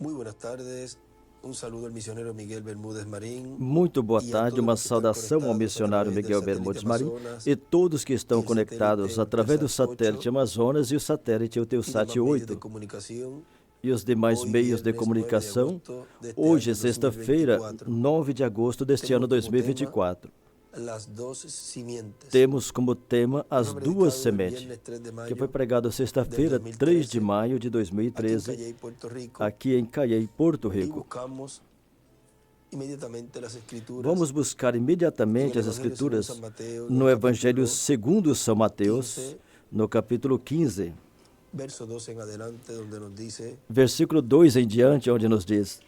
Muy buenas tardes. Un saludo al misionero Miguel Bermúdez Marín Muito boa y a tarde, todos uma los que están saudação ao conectados a missionário través del Miguel satélite Bermudes Marim Amazonas e todos que y estão el satélite conectados através do Eutelsat satélite 8 Amazonas e o satélite y Eutelsat demás medios de 8 comunicación. e os demais Hoy meios de viernes 9 de comunicação. agosto de este Hoje, año sexta-feira, 2024. 9 de agosto deste ano Tenemos como tema 2024. las dos simientes. Temos como tema Que as fue duas predicado el sementes, viernes 3 de que foi mayo pregado sexta-feira, del 3 de 2013 maio de aquí en 2013, Calley, Puerto Rico. aqui em Caiei, Porto Y Rico. buscamos inmediatamente las escrituras Vamos buscar imediatamente as Evangelho segundo Escrituras San Mateo, no Evangelho capítulo segundo São Mateus, 15, no capítulo 15, verso 12 en adelante, donde nos dice: versículo 2 em diante, onde nos diz: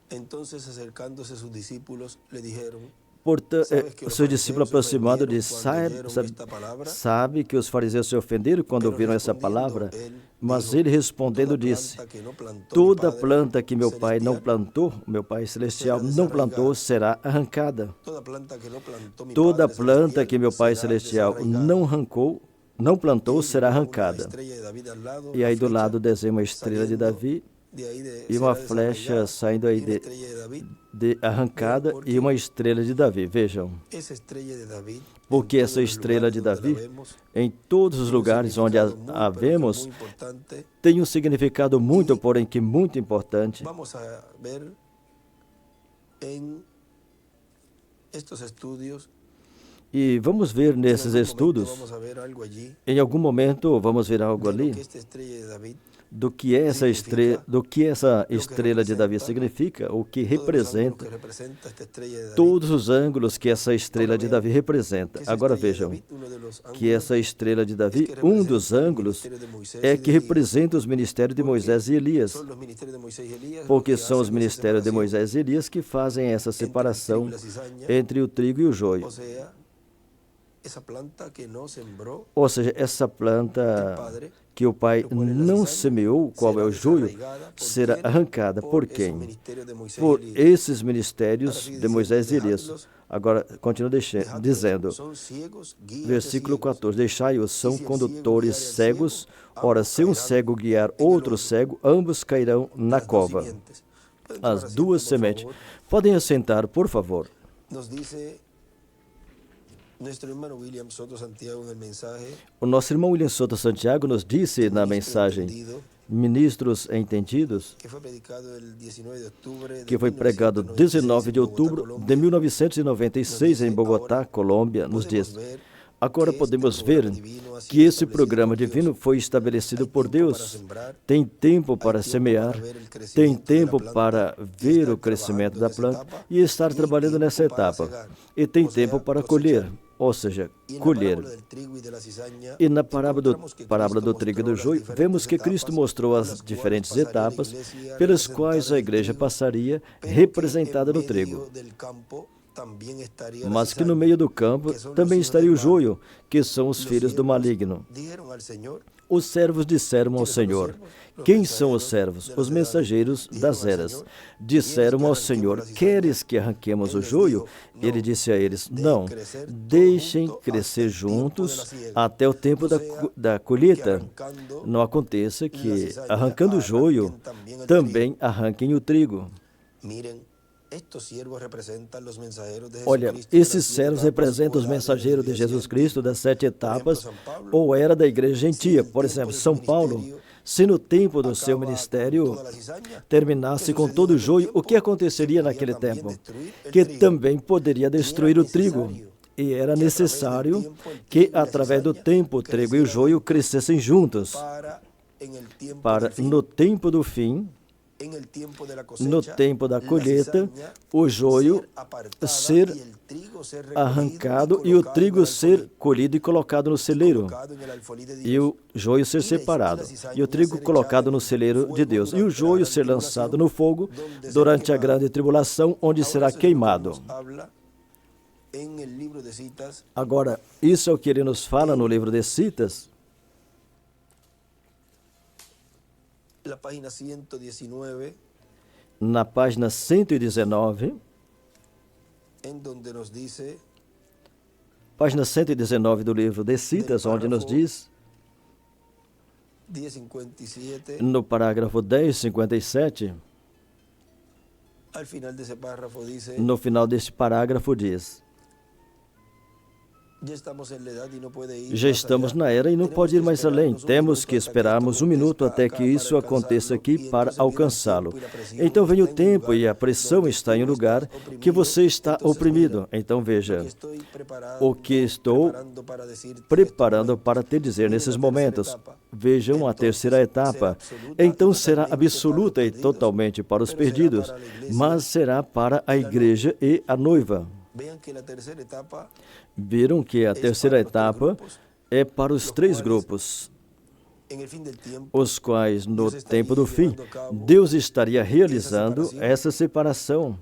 Entonces acercándose sus discípulos le dijeron: Portanto, que los seu discípulo fariseos se aproximado ofendieron disse: cuando oyeron esta palabra? Sabe que os fariseus se ofenderam quando Pero ouviram essa respondiendo palavra? él Mas dijo: ele respondendo Toda disse: planta que no plantó mi Toda Padre planta que meu pai não celestial, plantou, meu pai celestial será não plantou, desarraigada. será arrancada. Toda planta que no plantó mi Toda Padre planta celestial que meu pai será celestial desarraigada. não arrancou, não plantou, Y será dibujó una arrancada. estrella de David al lado, E la aí do flecha lado desenha uma estrela de saliendo Davi de ahí e uma será flecha desarraigada, saindo aí y una estrella de David. de arrancada Vean, e uma estrela de Davi. Vejam, Esa estrella de David, porque en essa todos los estrela lugares de donde la Davi, vemos, em todos os tiene un lugares onde a significado muy, pero que vemos, muy importante. tem um significado muito, E porém que muito importante. Vamos a ver en estos estudios, E vamos ver en nesses algún momento estudos, vamos a ver algo allí em algum momento vamos ver algo de lo ali que esta estrella de David, do que essa estrela, de Davi representa, significa, o que todos los ángulos representa, que representa esta estrella de David. todos os ângulos que essa estrela Ahora de vean Davi representa. que esa Agora estrella de vejam David, uno de los que ángulos essa estrela de es Davi, que um dos representa el ângulos, ministerio de Moisés é y que de Elías, representa os ministérios de porque Moisés e Elias, son los ministerios de Moisés y Elías los porque que são os hacen esa ministérios de separación Moisés e Elias que fazem essa entre el trigo separação y la cizaña, entre o trigo e o joio. o sea, esa planta que no sembró Ou seja, essa el planta Padre, que o pai lo cual es la não cizaña, semeou, qual é será o joio, desarraigada por será quién? arrancada por Por esos quem? ministerios de Moisés y Por Elías. esses Ahora ministérios sigue de diciendo: Moisés e Elias. dejadlos, Agora, continua dizendo, son ciegos, guías de versículo ciegos. 14, deixai-os, Y são si el ciego condutores guiare al cegos, ciego, ora ambos se um caerán cego guiar en el outro hoyo. cego, ambos cairão na Las dos cova. simientes. Pueden tomar As asiento, duas por sementes. favor. Podem assentar, por favor. Nos dice nuestro hermano William Soto Santiago en el mensaje: O nosso irmão William Soto Santiago nos disse na Ministro mensagem, Entendido, ministros entendidos, que foi predicado el 19 de octubre que de foi pregado 19 de outubro de 1996 em Bogotá, Colômbia, nos diz: agora podemos ver que esse programa divino foi estabelecido por Deus. Tem tempo para semear, tem tempo para ver o crescimento da planta e estar trabalhando nessa etapa. E tem tempo para colher, ou seja, colher. E na parábola do trigo e do joio, vemos que Cristo mostrou as diferentes etapas pelas quais a igreja passaria representada no trigo. Mas que no meio do campo também estaria o joio, que são os filhos do maligno. Os servos disseram ao Senhor: quem são os servos? Os mensageiros das eras. Disseram ao Senhor: queres que arranquemos o joio? Ele disse a eles: não, deixem crescer juntos até o tempo da colheita. Não aconteça que, arrancando o joio, também arranquem o trigo. Olha, esses servos representam os mensageiros de Jesus Cristo das 7 etapas, ou era da igreja gentia. Por exemplo, São Paulo, se no tempo do seu ministério terminasse com todo o joio, o que aconteceria naquele tempo? Que também poderia destruir o trigo. E era necessário que, através do tempo, o trigo e o joio crescessem juntos, para, no tempo do fim, no tempo da colheita, o joio ser arrancado e o trigo ser colhido e colocado no celeiro, e o joio ser separado, e o trigo colocado no celeiro de Deus, e o joio ser lançado no fogo durante a grande tribulação, onde será queimado. Agora, isso é o que ele nos fala no livro de Citas, na página 119, página 119 do livro de Citas, onde nos diz, 10:57, no parágrafo 10:57, al final desse párrafo dice: no final deste parágrafo diz: já estamos na era e não pode ir mais além. Temos que esperarmos um minuto até que isso aconteça aqui para alcançá-lo. Então vem o tempo e a pressão está em um lugar que você está oprimido. Então veja o que estou preparando para te dizer nesses momentos. Vejam a terceira etapa. Então será absoluta e totalmente para os perdidos, mas será para a igreja e a noiva. Viram que a terceira etapa é para os três grupos, os quais, no tempo do fim, Deus estaria realizando essa separação,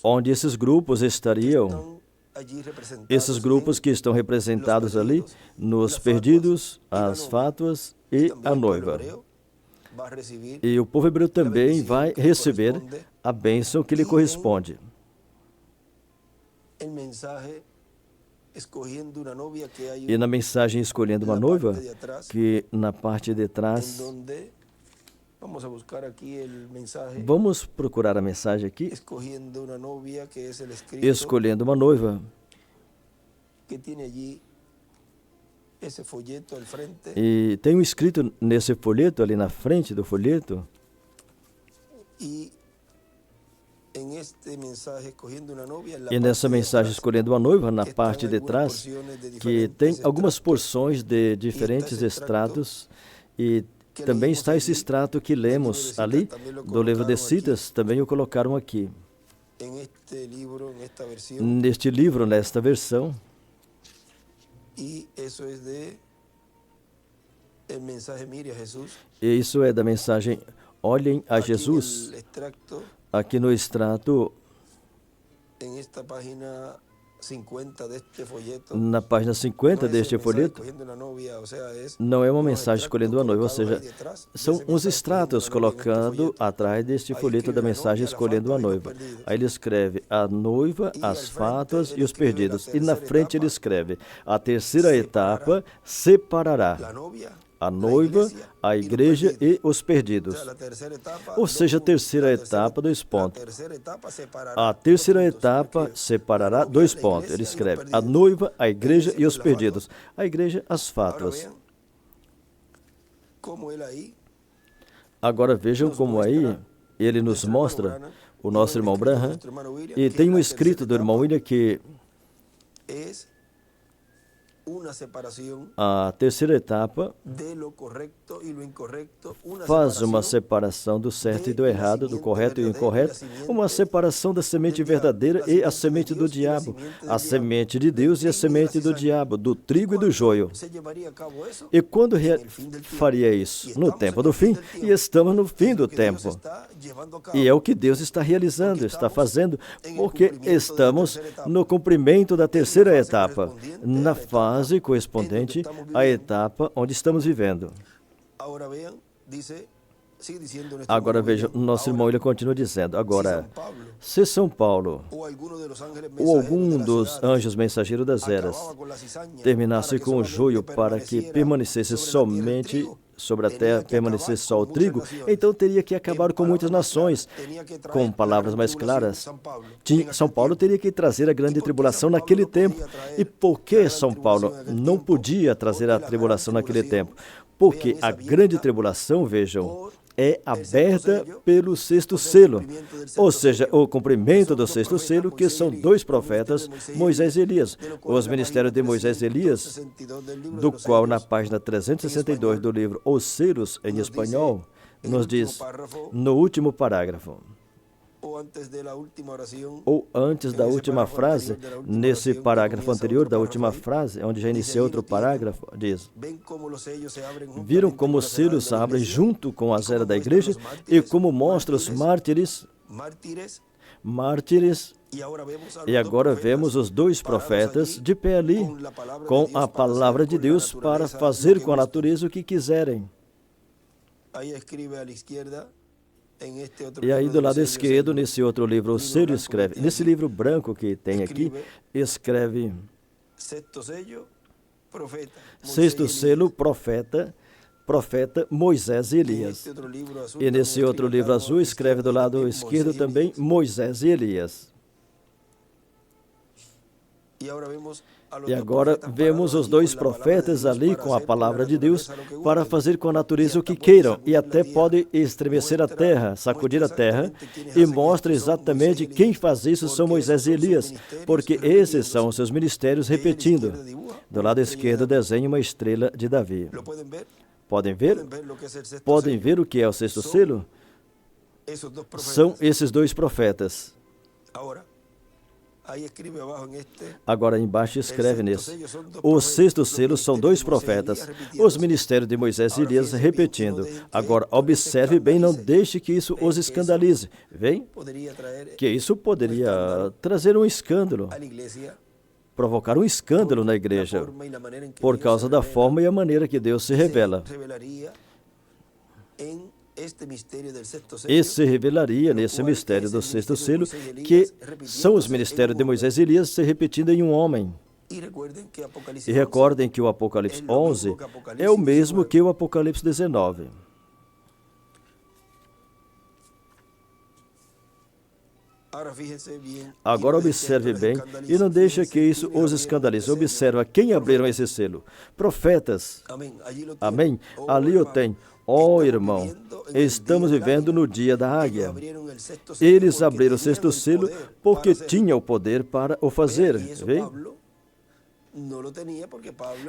onde esses grupos estariam, esses grupos que estão representados ali, nos perdidos, as fátuas e a noiva. E o povo hebreu também vai receber a bênção que lhe corresponde. E na mensagem Escolhendo uma Noiva, que na parte de trás, vamos procurar a mensagem aqui, Escolhendo uma Noiva, e tem um escrito nesse folheto, ali na frente do folheto, e nessa mensagem Escolhendo uma Noiva, na parte de trás, que tem algumas porções de diferentes extratos, e também está esse extrato que lemos ali, do livro de Citas, também o colocaram aqui. Neste livro, nesta versão, e isso é da mensagem Olhem a Jesus. Aqui no extrato, na página 50 deste folheto, não é uma mensagem Escolhendo a Noiva, ou seja, são uns extratos colocando atrás deste folheto da mensagem Escolhendo a Noiva. Aí ele escreve a noiva, as fátuas e os perdidos. E na frente ele escreve: a terceira etapa separará a noiva, a igreja e os perdidos. Ou seja, a terceira etapa, dois pontos. A terceira etapa separará, dois pontos. Ele escreve a noiva, a igreja e os perdidos. A igreja, as fátuas. Agora vejam como aí ele nos mostra, o nosso irmão Branham, e tem um escrito do irmão William que a terceira etapa faz uma separação do certo e do errado, do correto e do incorreto, uma separação da semente verdadeira e a semente do diabo, a semente de Deus e a semente do diabo, do trigo e do joio. E quando faria isso? No tempo do fim, e estamos no fim do tempo. E é o que Deus está realizando, está fazendo, porque estamos no cumprimento da terceira etapa, na fase correspondente à etapa onde estamos vivendo. Agora veja, nosso irmão ele continua dizendo, agora, se São Paulo ou algum dos anjos mensageiros das eras terminasse com o joio para que permanecesse somente sobre a terra, permanecesse só o trigo, então teria que acabar com muitas nações. Com palavras mais claras, São Paulo teria que trazer a grande tribulação naquele tempo. E por que São Paulo não podia trazer a tribulação naquele tempo? Porque a grande tribulação, vejam, é aberta pelo sexto selo, ou seja, o cumprimento do sexto selo, que são dois profetas, Moisés e Elias. Os ministérios de Moisés e Elias, do qual na página 362 do livro Os Selos, em espanhol, nos diz, no último parágrafo, ou antes da última frase, nesse parágrafo anterior da última frase, onde já iniciou outro parágrafo, diz: viram como os selos abrem junto com a era da igreja e como mostra os mártires, e agora vemos os dois profetas de pé ali, com a palavra de Deus para fazer com a natureza o que quiserem. E aí do lado esquerdo, nesse outro livro, o selo escreve, nesse livro branco que tem aqui, escreve Sexto selo, profeta Moisés e Elias. E nesse outro livro azul escreve do lado esquerdo também Moisés e Elias. E agora vemos os dois profetas ali com a palavra de Deus para fazer com a natureza o que queiram, e até pode estremecer a terra, sacudir a terra, e mostra exatamente quem faz isso são Moisés e Elias, porque esses são os seus ministérios repetindo. Do lado esquerdo desenha uma estrela de Davi. Podem ver? Podem ver o que é o sexto selo? São esses dois profetas. Agora embaixo escreve nesse. O sexto selo são dois profetas, os ministérios de Moisés e Elias repetindo. Agora observe bem, não deixe que isso os escandalize. Vem? Que isso poderia trazer um escândalo, provocar um escândalo na igreja, por causa da forma e a maneira que Deus se revela. E se revelaria nesse mistério do sexto selo, que são os ministérios de Moisés e Elias se repetindo em um homem. E recordem que o Apocalipse 11 é o mesmo que o Apocalipse 19. Agora observe bem e não deixe que isso os escandalize. Observa quem abriram esse selo. Profetas. Amém? Ali o tem. Irmão, estamos vivendo no dia da águia. Eles abriram o sexto selo porque tinham o poder para o fazer. Vê?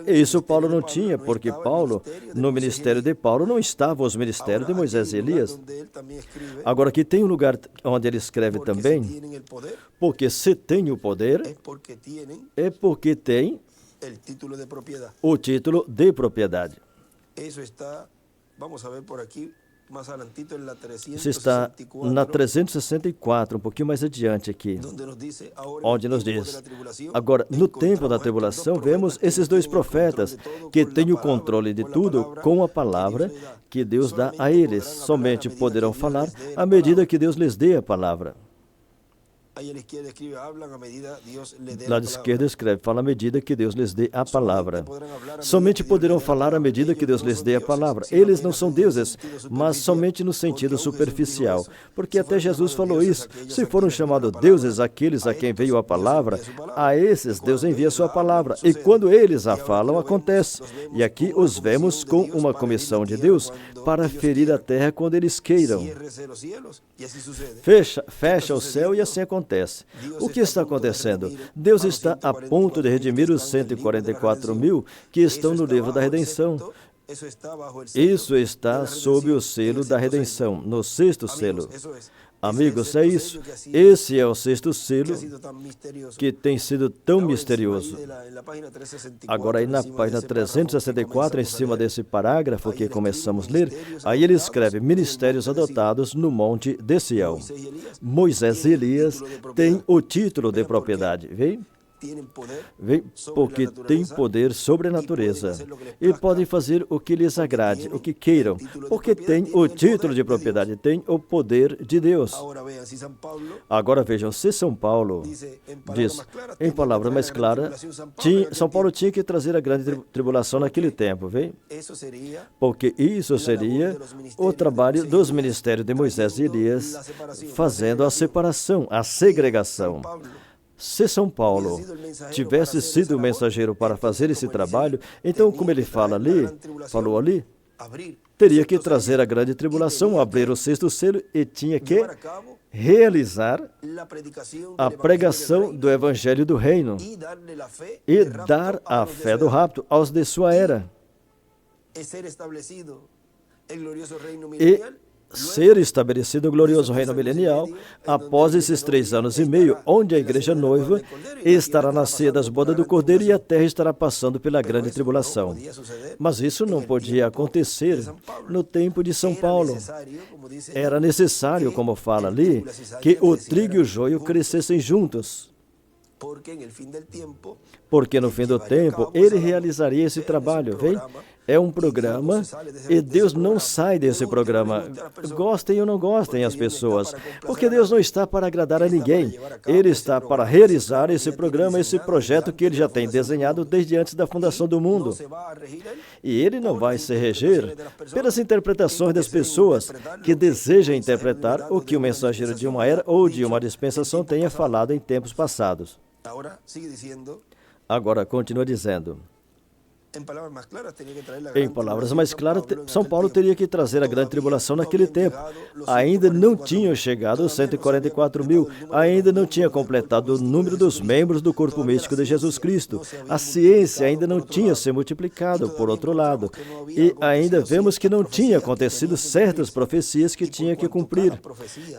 Isso Paulo não tinha, porque Paulo, no ministério de Paulo, não estavam os ministérios de Moisés e Elias. Agora, aqui tem um lugar onde ele escreve também, porque se tem o poder, é porque tem o título de propriedade. Isso está na 364, um pouquinho mais adiante aqui, onde nos diz. Agora, no tempo da tribulação, vemos esses dois profetas que têm o controle de tudo com a palavra que Deus dá a eles. Somente poderão falar à medida que Deus lhes dê a palavra. Lá de esquerda escreve, fala à medida que Deus lhes dê a palavra. Somente poderão falar à medida que Deus lhes dê a palavra. Eles não são deuses, mas somente no sentido superficial. Porque até Jesus falou isso. Se foram chamados deuses aqueles a quem veio a palavra, a esses Deus envia a sua palavra. E quando eles a falam, acontece. E aqui os vemos com uma comissão de Deus para ferir a terra quando eles queiram. Fecha o céu e assim acontece. O que está acontecendo? Deus está a ponto de redimir os 144.000 que estão no livro da redenção. Isso está sob o selo da redenção, no sexto selo. Amigos, é isso. Esse é o sexto selo que tem sido tão misterioso. Agora, aí na página 364, em cima desse parágrafo que começamos a ler, aí ele escreve, ministérios adotados no monte de Sião. Moisés e Elias têm o título de propriedade. Vê? Porque têm poder sobre a natureza e podem fazer o que lhes agrade, o que queiram, porque têm o título de propriedade, têm o poder de Deus. Agora vejam, se São Paulo diz, em palavra mais clara, São Paulo tinha que trazer a grande tribulação naquele tempo, vê? Porque isso seria o trabalho dos ministérios de Moisés e Elias, fazendo a separação, a segregação. Se São Paulo tivesse sido o mensageiro para fazer esse trabalho, então, como ele falou ali, teria que trazer a grande tribulação, abrir o sexto selo e tinha que realizar a pregação do Evangelho do Reino e dar a fé do rapto aos de sua era. E ser estabelecido o glorioso reino milenial após esses 3 anos e meio, onde a igreja noiva estará na ceia das bodas do Cordeiro e a terra estará passando pela grande tribulação. Mas isso não podia acontecer no tempo de São Paulo. Era necessário, como fala ali, que o trigo e o joio crescessem juntos. Porque no fim do tempo ele realizaria esse trabalho, vem? É um programa e Deus não sai desse programa. Gostem ou não gostem as pessoas, porque Deus não está para agradar a ninguém. Ele está para realizar esse programa, esse projeto que Ele já tem desenhado desde antes da fundação do mundo. E Ele não vai se reger pelas interpretações das pessoas que desejam interpretar o que o mensageiro de uma era ou de uma dispensação tenha falado em tempos passados. Agora, continua dizendo. Em palavras mais claras, São Paulo teria que trazer a grande tribulação naquele tempo. Ainda não tinham chegado os 144 mil, ainda não tinha completado o número dos membros do corpo místico de Jesus Cristo. A ciência ainda não tinha se multiplicado, por outro lado. E ainda vemos que não tinha acontecido certas profecias que tinha que cumprir.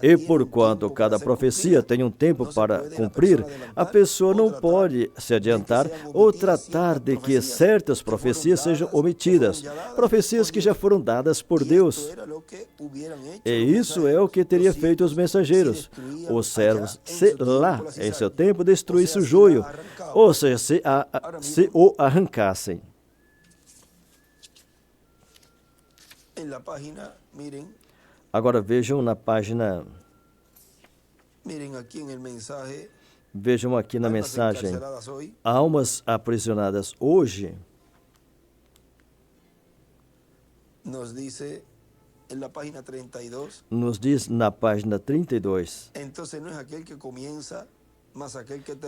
E porquanto cada profecia tem um tempo para cumprir, a pessoa não pode se adiantar ou tratar de que certas profecias sejam omitidas, profecias que já foram dadas por Deus. E isso é o que teria feito os mensageiros. Os servos, se lá, em seu tempo, destruíssem o joio, ou seja, se o arrancassem. Agora vejam na página... Vejam aqui na mensagem, almas aprisionadas hoje... Nos diz na página 32.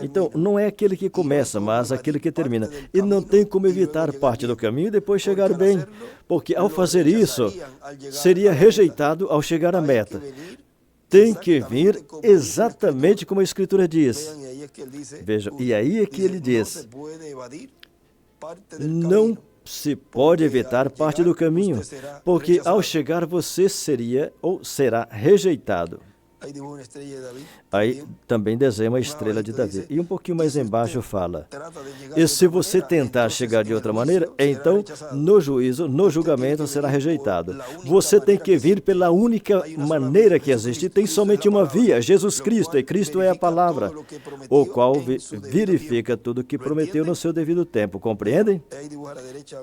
Então, não é aquele que começa, mas aquele que termina. E não tem como evitar parte do caminho e depois chegar bem, porque ao fazer isso, seria rejeitado ao chegar à meta. Tem que vir exatamente como a Escritura diz. Vejam, e aí é que ele diz, não se pode evitar parte do caminho, porque ao chegar você seria ou será rejeitado. Aí também desenha uma estrela de Davi. E um pouquinho mais embaixo fala, e se você tentar chegar de outra maneira, então no juízo, no julgamento será rejeitado. Você tem que vir pela única maneira que existe. Tem somente uma via, Jesus Cristo, e Cristo é a palavra, o qual verifica tudo o que prometeu no seu devido tempo. Compreendem?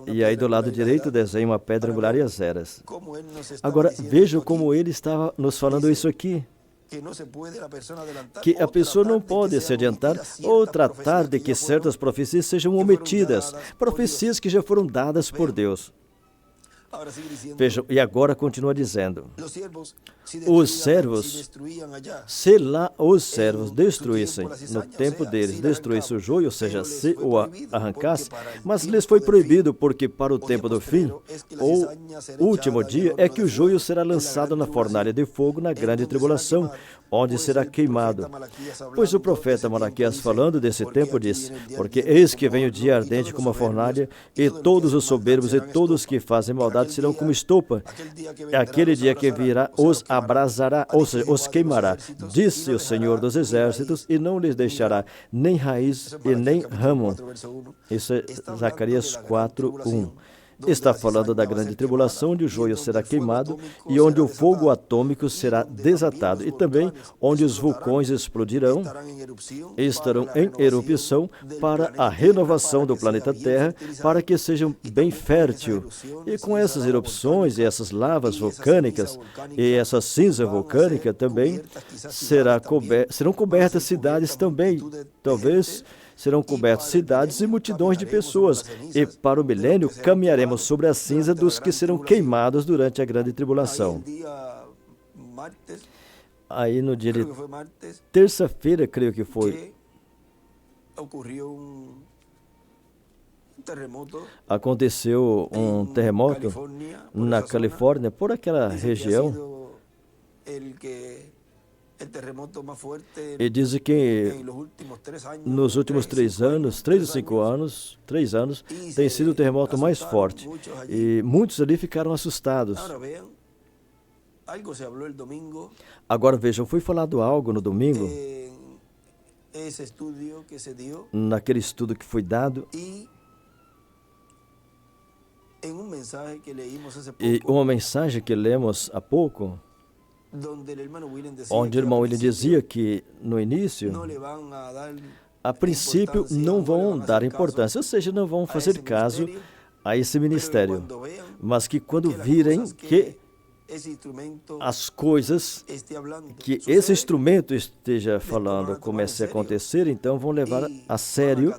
E aí do lado direito desenha uma pedra angular e as eras. Agora vejam como ele estava nos falando isso aqui. Que a pessoa não pode se adiantar ou tratar de que certas profecias sejam omitidas, profecias que já foram dadas por Deus. Vejam, e agora continua dizendo, os servos, se lá os servos destruíssem, no tempo deles, destruíssem o joio, ou seja, se o arrancasse, mas lhes foi proibido, porque para o tempo do fim, ou último dia, é que o joio será lançado na fornalha de fogo na grande tribulação, onde será queimado. Pois o profeta Malaquias, falando desse tempo, disse, porque eis que vem o dia ardente como a fornalha, e todos os soberbos e todos que fazem maldade serão como estopa. Aquele dia que virá os abrasará, ou seja, os queimará, disse o Senhor dos Exércitos, e não lhes deixará nem raiz e nem ramo. Isso é Zacarias 4:1. Está falando da grande tribulação, onde o joio será queimado e onde o fogo atômico será desatado, e também onde os vulcões explodirão e estarão em erupção para a renovação do planeta Terra, para que seja bem fértil. E com essas erupções e essas lavas vulcânicas e essa cinza vulcânica também serão cobertas cidades também, talvez serão cobertas cidades e multidões de pessoas, e para o milênio caminharemos sobre a cinza dos que serão queimados durante a grande tribulação. Aí no dia de terça-feira, creio que foi, aconteceu um terremoto na Califórnia, por aquela região. E dizem que nos últimos 3 anos, 3 ou 5 anos, 3 anos, tem sido o terremoto mais forte. E muitos ali ficaram assustados. Agora vejam, foi falado algo no domingo, naquele estudo que foi dado, e uma mensagem que lemos há pouco, onde o irmão William dizia que, no início, a princípio, não vão dar importância, ou seja, não vão fazer caso a esse ministério, mas que quando virem que as coisas que esse instrumento esteja falando comecem a acontecer, então vão levar a sério,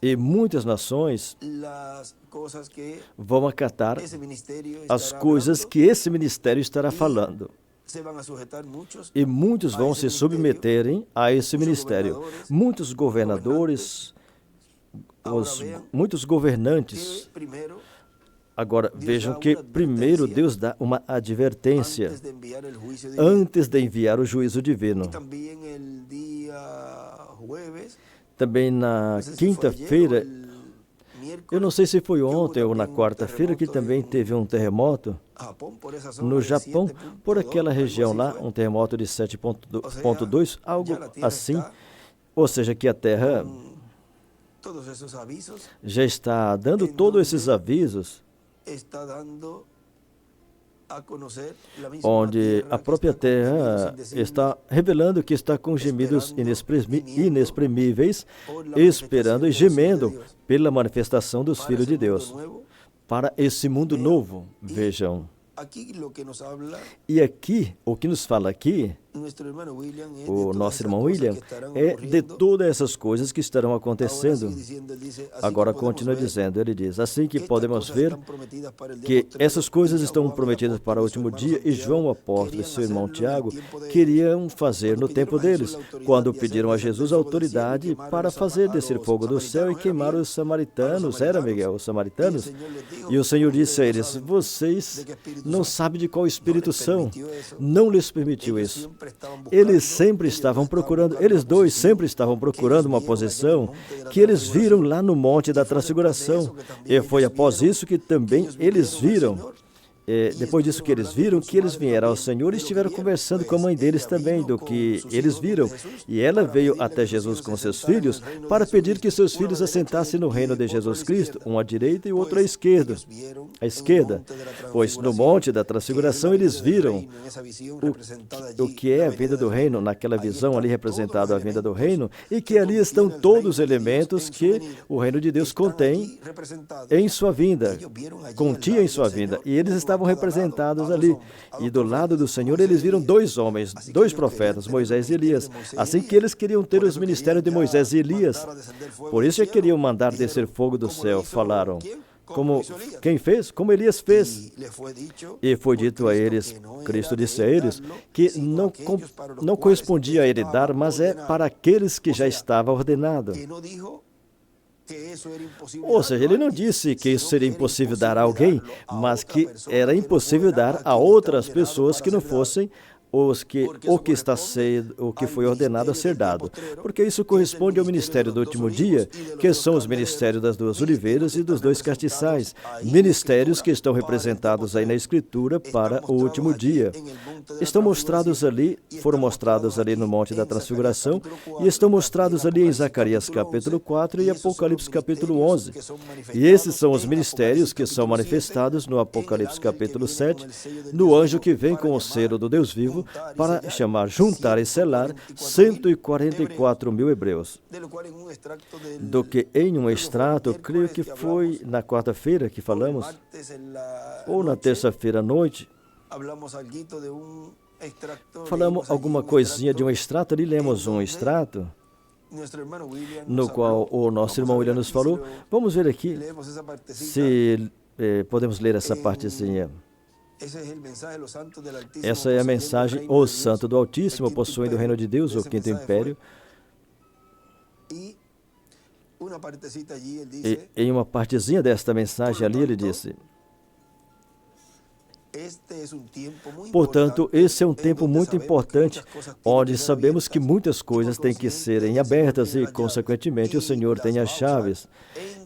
e muitas nações vão acatar as coisas que esse ministério estará falando. E muitos vão se submeterem a esse ministério. Muitos governadores, muitos governantes. Agora, vejam que primeiro Deus dá uma advertência antes de enviar o juízo divino. Também na quinta-feira, eu não sei se foi ontem ou na quarta-feira, que também teve um terremoto no Japão, por aquela região lá, um terremoto de 7,2, algo assim. Ou seja, que a Terra já está dando todos esses avisos, onde a própria Terra está revelando que está com gemidos inexprimíveis, esperando e gemendo pela manifestação dos filhos de Deus, para esse mundo novo. Vejam. E aqui, o que nos fala aqui, o nosso irmão William, é de todas essas coisas que estarão acontecendo. Agora continua dizendo, ele diz, assim que podemos ver que essas coisas estão prometidas para o último dia, e João, o apóstolo, e seu irmão Tiago, queriam fazer no tempo deles, quando pediram a Jesus autoridade para fazer descer fogo do céu e queimar os samaritanos. Era, Miguel, os samaritanos? E o Senhor disse a eles, vocês não sabem de qual espírito são, não lhes permitiu isso. Eles sempre estavam procurando, eles dois sempre estavam procurando uma posição que eles viram lá no Monte da Transfiguração. E foi após isso que também eles viram, depois disso que eles viram, que eles vieram ao Senhor e estiveram conversando com a mãe deles também, do que eles viram. E ela veio até Jesus com seus filhos para pedir que seus filhos assentassem no reino de Jesus Cristo, um à direita e o outro à esquerda. Pois no Monte da Transfiguração eles viram o que é a vinda do reino, naquela visão ali representada a vinda do reino, e que ali estão todos os elementos que o reino de Deus contém em sua vinda, continha em sua vinda, e eles estavam representados ali. E do lado do Senhor eles viram dois homens, dois profetas, Moisés e Elias. Assim que eles queriam ter os ministérios de Moisés e Elias, por isso que queriam mandar descer fogo do céu, falaram. Como quem fez? Como Elias fez. E foi dito a eles, Cristo disse a eles, que não correspondia a ele dar, mas é para aqueles que já estava ordenado. Ou seja, ele não disse que isso seria impossível dar a alguém, mas que era impossível dar a outras pessoas que não fossem o que foi ordenado a ser dado, porque isso corresponde ao ministério do último dia, que são os ministérios das duas oliveiras e dos dois castiçais, ministérios que estão representados aí na Escritura para o último dia. Foram mostrados ali no Monte da Transfiguração, e estão mostrados ali em Zacarias capítulo 4 e Apocalipse capítulo 11. E esses são os ministérios que são manifestados no Apocalipse capítulo 7, no anjo que vem com o selo do Deus vivo, para juntar e selar 144 mil hebreus. Do que em um extrato, creio que foi na quarta-feira que falamos, ou na terça-feira à noite, falamos alguma coisinha de um extrato, ali lemos um extrato, no qual o nosso irmão William nos falou. Vamos ver aqui se podemos ler essa partezinha. Essa é a mensagem, o Santo do Altíssimo possuem do reino de Deus, o quinto império. E em uma partezinha desta mensagem ali, ele disse, portanto, esse é um tempo muito importante, onde sabemos que muitas coisas têm que serem abertas e, consequentemente, o Senhor tem as chaves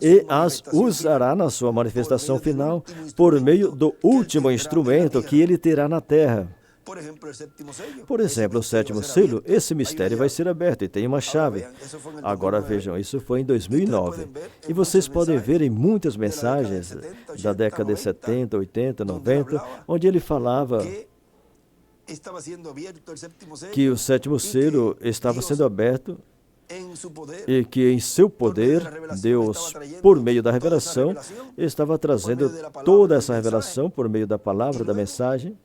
e as usará na sua manifestação final por meio do último instrumento que ele terá na terra. Por exemplo, o sétimo selo, esse mistério vai ser aberto e tem uma chave. Agora vejam, isso foi em 2009. E vocês podem ver em muitas mensagens da década de 70, 80, 90, onde ele falava que o sétimo selo estava sendo aberto e que em seu poder, Deus, por meio da revelação, estava trazendo toda essa revelação por meio da palavra, da mensagem.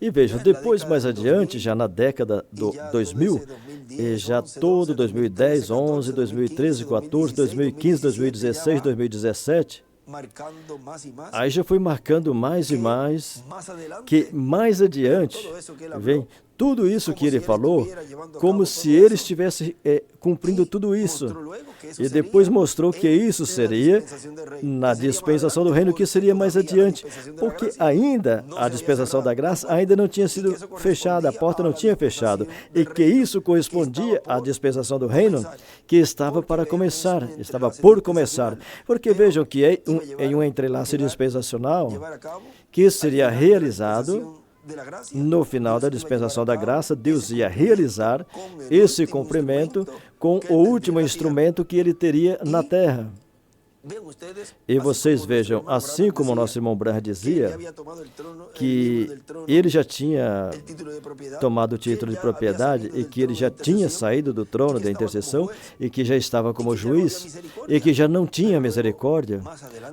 E vejam, depois, mais adiante, já na década do 2000, e já todo 2010, 11, 2013, 14, 2015, 2016, 2017, aí já foi marcando mais e mais, que mais adiante vem tudo isso que ele falou, como se ele estivesse cumprindo tudo isso. E depois mostrou que isso seria na dispensação do reino, que seria mais adiante, porque ainda a dispensação da graça ainda não tinha sido fechada, a porta não tinha fechado, e que isso correspondia à dispensação do reino, que estava para começar, estava por começar. Porque vejam que em um entrelaço dispensacional, que seria realizado no final da dispensação da graça, Deus ia realizar esse cumprimento com o último instrumento que ele teria na terra. E vocês vejam, assim como o nosso irmão Branham dizia, que ele já tinha tomado o título de propriedade e que ele já tinha saído do trono da intercessão e que já estava como juiz e que já não tinha misericórdia.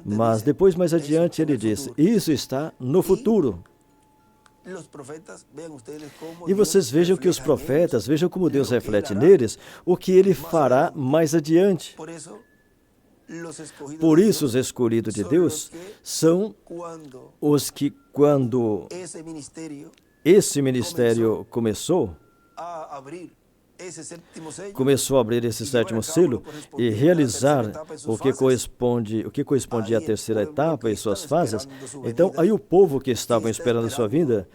Mas depois, mais adiante, ele disse, isso está no futuro. E vocês vejam que os profetas, vejam como Deus reflete neles o que ele fará mais adiante. Por isso, os escolhidos de Deus são os que, quando esse ministério começou a abrir esse sétimo selo e realizar o que corresponde à terceira etapa e suas fases, então aí o povo que estava esperando a sua vinda,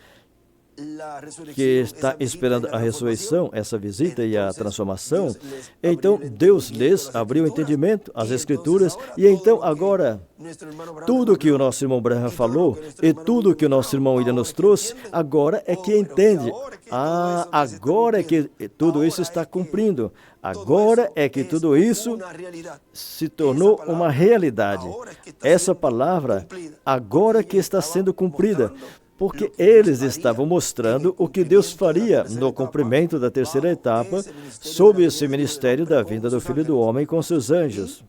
que está esperando a ressurreição, essa visita e a transformação, então Deus lhes abriu o entendimento, as Escrituras, e então agora, tudo que o nosso irmão Branham falou e tudo que o nosso irmão William nos trouxe, agora é que entende. Agora é que tudo isso está cumprindo. Agora é que tudo isso se tornou uma realidade. Essa palavra, agora que está sendo cumprida. Porque eles estavam mostrando o que Deus faria no cumprimento da terceira etapa sob esse ministério da vinda do Filho do Homem com seus anjos.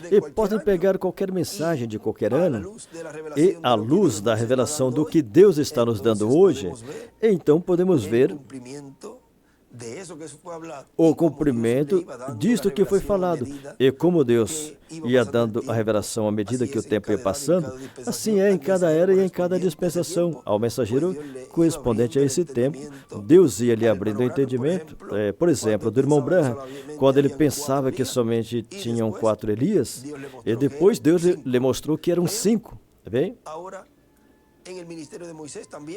E podem pegar qualquer mensagem de qualquer ano e, à luz da revelação do que Deus está nos dando hoje, então podemos ver o cumprimento disto que foi falado. E como Deus ia dando a revelação à medida que o tempo ia passando, assim é em cada era e em cada dispensação. Ao mensageiro correspondente a esse tempo, Deus ia lhe abrindo o entendimento. Por exemplo, do irmão Branham, quando ele pensava que somente tinham 4 Elias, e depois Deus lhe mostrou que eram 5. Tá bem?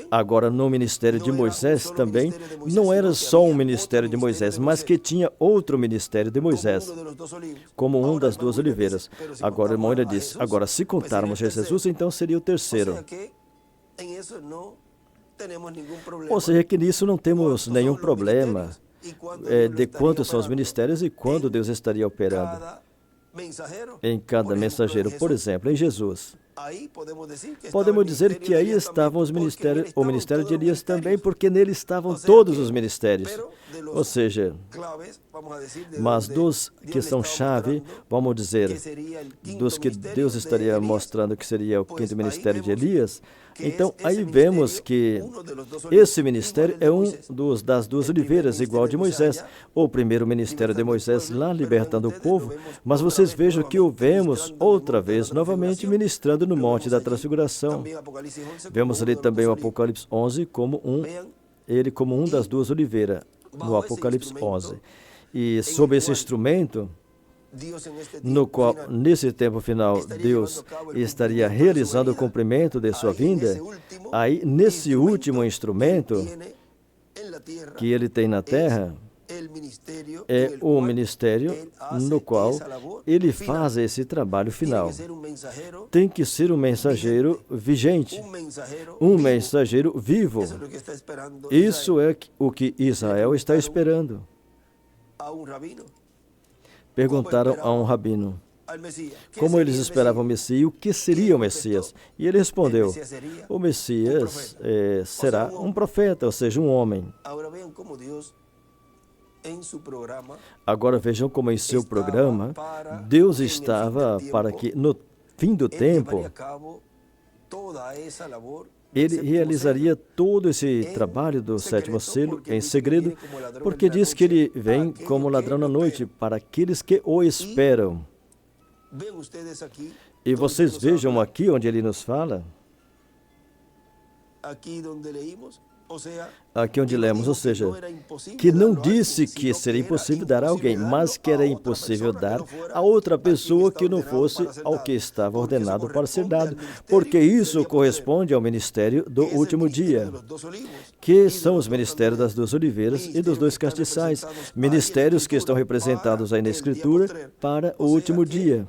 Agora, no ministério de Moisés também, não era só um ministério de Moisés, mas que tinha outro ministério de Moisés, como um das 2 oliveiras. Agora, o irmão ainda disse, agora, se contarmos Jesus, então seria o terceiro. Ou seja, que nisso não temos nenhum problema de quantos são os ministérios e quando Deus estaria operando em cada mensageiro. Por exemplo, em Jesus. Podemos dizer que aí estavam o ministério de Elias também, porque nele estavam todos os ministérios. Ou seja, mas dos que são chave, vamos dizer, dos que Deus estaria mostrando que seria o 5º ministério de Elias, então aí vemos que esse ministério é das 2 oliveiras, igual de Moisés. O primeiro ministério de Moisés lá libertando o povo, mas vocês vejam que o vemos outra vez, novamente ministrando no Monte da Transfiguração. Vemos ali também o Apocalipse 11 como um das 2 oliveiras, no Apocalipse 11. E sob esse instrumento, no qual, nesse tempo final, Deus estaria realizando o cumprimento de sua vinda, aí, nesse último instrumento que ele tem na terra, é o ministério no qual ele faz esse trabalho final. Tem que ser um mensageiro vigente, um mensageiro vivo. Isso é o que Israel está esperando. Perguntaram a um rabino, como eles esperavam o Messias, o que seria o Messias? E ele respondeu, o Messias será um profeta, ou seja, um homem. Agora vejam como em seu programa, Deus estava para que no fim do tempo, ele realizaria todo esse trabalho do sétimo selo em segredo, porque diz que ele vem como ladrão na noite para aqueles que o esperam. E vocês vejam aqui onde ele nos fala, aqui onde lemos, ou seja, que não disse que seria impossível dar a alguém, mas que era impossível dar a outra pessoa que não fosse ao que estava ordenado para ser dado, porque isso corresponde ao ministério do último dia, que são os ministérios das duas oliveiras e dos dois castiçais, ministérios que estão representados aí na Escritura para o último dia.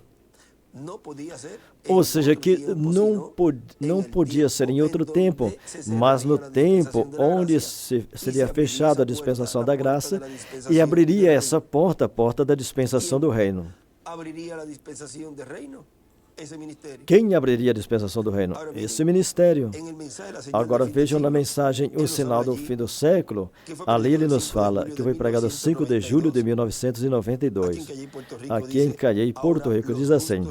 Ou seja, que não podia ser em outro tempo, mas no tempo onde seria fechada a dispensação da graça e abriria essa porta, a porta da dispensação do reino. Quem abriria a dispensação do reino? Esse ministério. Agora vejam na mensagem O Sinal do Fim do Século, ali ele nos fala, que foi pregado 5 de julho de 1992, aqui em Cayey, Porto Rico, diz assim,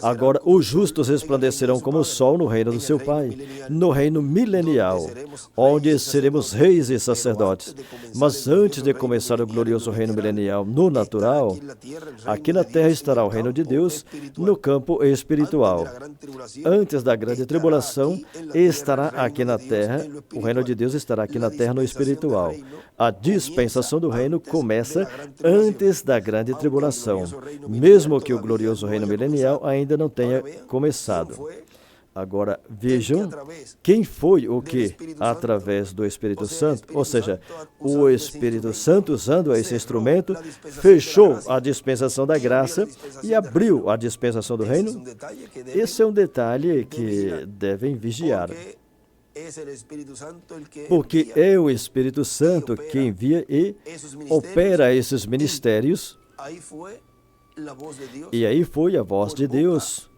agora os justos resplandecerão como o sol no reino do seu Pai, no reino milenial, onde seremos reis e sacerdotes. Mas antes de começar o glorioso reino milenial no natural, aqui na terra estará o reino de Deus no campo espiritual. Antes da grande tribulação, estará aqui na terra, o reino de Deus estará aqui na terra no espiritual. A dispensação do reino começa antes da grande tribulação, mesmo que o glorioso reino milenial ainda não tenha começado. Agora, vejam quem foi o que, através do Espírito Santo, ou seja, o Espírito Santo, usando esse instrumento, fechou a dispensação da graça e abriu a dispensação do reino. Esse é um detalhe que devem vigiar. Porque é o Espírito Santo que envia e opera esses ministérios. E aí foi a voz de Deus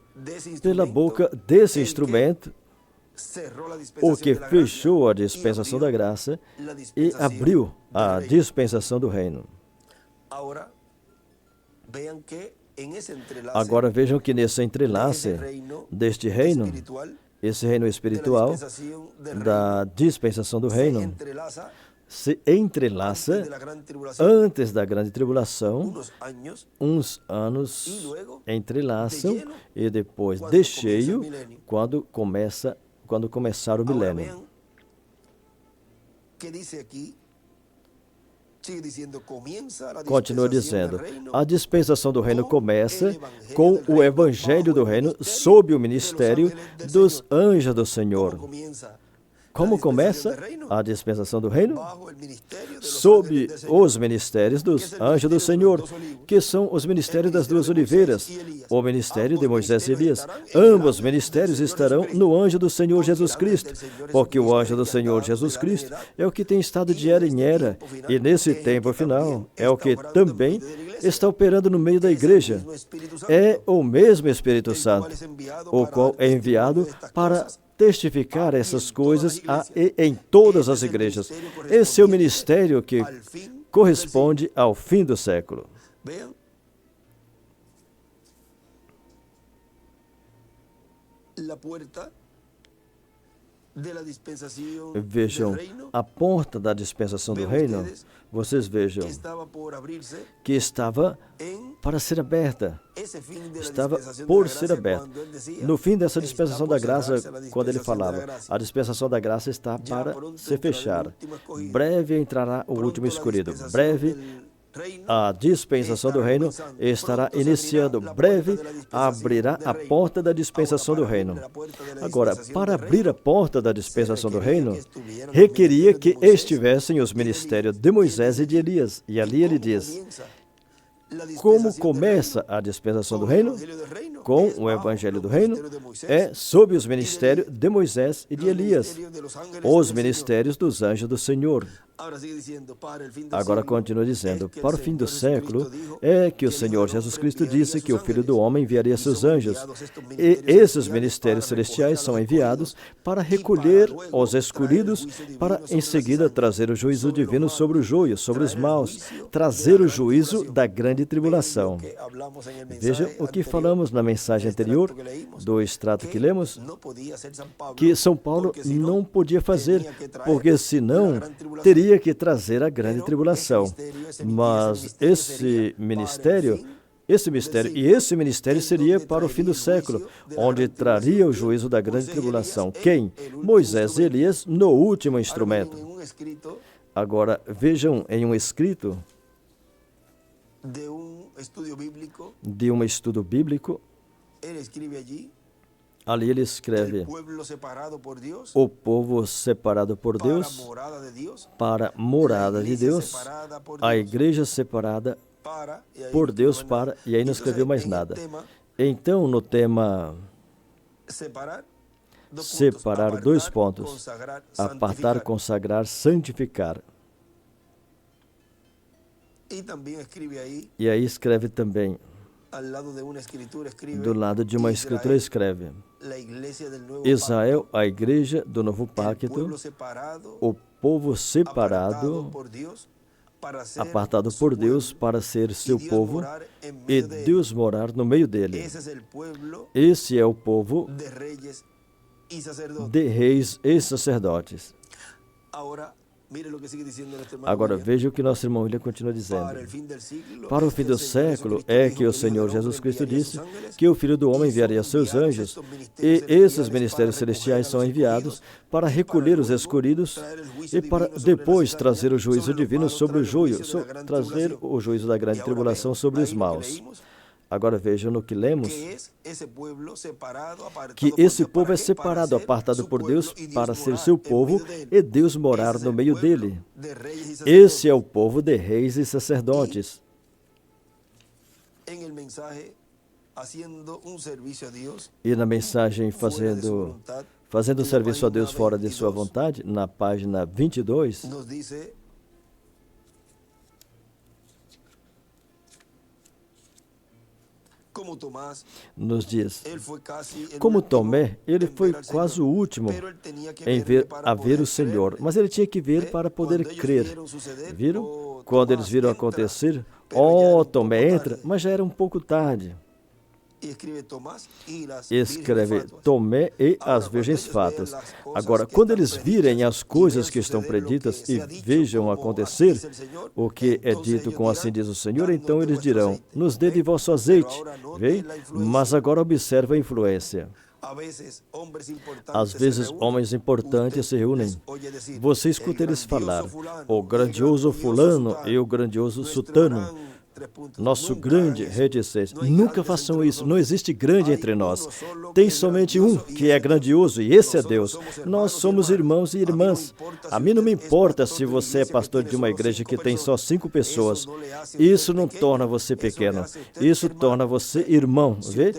pela boca desse instrumento, o que fechou a dispensação da graça e abriu a dispensação do reino. Agora vejam que nesse entrelace deste reino, esse reino espiritual, da dispensação do reino, se entrelaça antes da grande tribulação, uns anos entrelaçam e depois de cheio quando começar o milênio. Continua dizendo, a dispensação do reino começa com o evangelho do reino sob o ministério dos anjos do Senhor. Como começa a dispensação do reino? Sob os ministérios dos anjos do Senhor, que são os ministérios das duas oliveiras, o ministério de Moisés e Elias. Ambos ministérios estarão no anjo do Senhor Jesus Cristo, porque o anjo do Senhor Jesus Cristo é o que tem estado de era em era, e nesse tempo final é o que também está operando no meio da igreja. É o mesmo Espírito Santo, o qual é enviado para testificar essas coisas em todas as igrejas. Esse é o ministério que corresponde ao fim do século. Vejam, a porta da dispensação do reino, vocês vejam que estava para ser aberta, estava por ser aberta. No fim dessa dispensação da graça, quando ele falava, a dispensação da graça está para se fechar. Breve entrará o último escolhido. Breve a dispensação do reino estará iniciando. Breve abrirá a porta da dispensação do reino. Agora, para abrir a porta da dispensação do reino, requeria que estivessem os ministérios de Moisés e de Elias. E ali ele diz, Como começa a dispensação do reino? Com o Evangelho do Reino, é sob os ministérios de Moisés e de Elias, os ministérios dos anjos do Senhor. Agora continua dizendo, para o fim do século, é que o Senhor Jesus Cristo disse que o Filho do Homem enviaria seus anjos, e esses ministérios celestiais são enviados para recolher os escolhidos, para em seguida trazer o juízo divino sobre o joio, sobre os maus, trazer o juízo da grande tribulação. Veja o que falamos na mensagem anterior, do extrato que lemos, que São Paulo não podia fazer, porque senão teria que trazer a grande tribulação. Mas esse ministério seria para o fim do século, onde traria o juízo da grande tribulação. Quem? Moisés e Elias no último instrumento. Agora, vejam em um escrito de um estudo bíblico, ali ele escreve, o povo separado por Deus para a morada de Deus, a igreja separada por Deus para... E aí não escreveu mais nada. Então, no tema separar, dois pontos, apartar, consagrar, santificar. E aí escreve também, do lado de uma escritura escreve, Israel, a igreja do novo pacto, o povo separado, apartado por Deus para ser seu povo e Deus morar no meio dele. Esse é o povo de reis e sacerdotes. Agora veja o que nosso irmão William continua dizendo. Para o fim do século é que o Senhor Jesus Cristo disse que o Filho do Homem enviaria seus anjos, e esses ministérios celestiais são enviados para recolher os escolhidos e para depois trazer o juízo divino sobre o joio, trazer o juízo da grande tribulação sobre os maus. Agora vejam no que lemos, que esse povo é separado, apartado por Deus para ser seu povo e Deus morar no meio dele. Esse é o povo de reis e sacerdotes. E na mensagem fazendo serviço a Deus fora de sua vontade, na página 22, nos diz, como Tomé, ele foi quase o último em ver o Senhor, mas ele tinha que ver para poder crer. Viram? Quando eles viram acontecer, Tomé entra, mas já era um pouco tarde. Escreve Tomé e as virgens fatas. Agora, quando eles virem as coisas que estão preditas e vejam acontecer o que é dito com assim diz o Senhor, então eles dirão, nos dê de vosso azeite. Vê? Mas agora observa a influência. Às vezes, homens importantes se reúnem. Você escuta eles falar, o grandioso fulano e o grandioso sutano, nosso grande rei de seis. Nunca façam isso, não existe grande entre nós. Tem somente um que é grandioso e esse é Deus. Nós somos irmãos e irmãs. A mim não me importa se você é pastor de uma igreja que tem só 5 pessoas. Isso não torna você pequeno. Isso torna você irmão. Vê?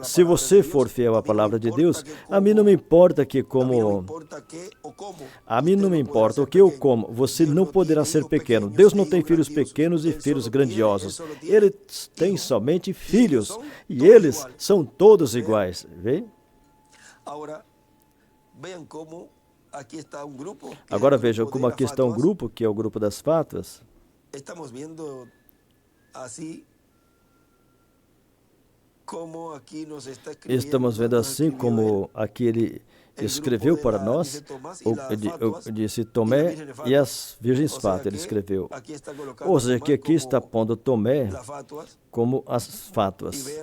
Se você for fiel à palavra de Deus, a mim não me importa que como... A mim não me importa o que ou como. Você não poderá ser pequeno. Deus não tem filhos pequenos e filhos grandiosos. Ele tem somente filhos e eles são todos iguais. Vê? Agora vejam como aqui está um grupo, que é o grupo das fatas. Estamos vendo assim como aqui ele escreveu para nós, disse Tomé e as virgens fatas, ele escreveu. Ou seja, que aqui está pondo Tomé como as fátuas.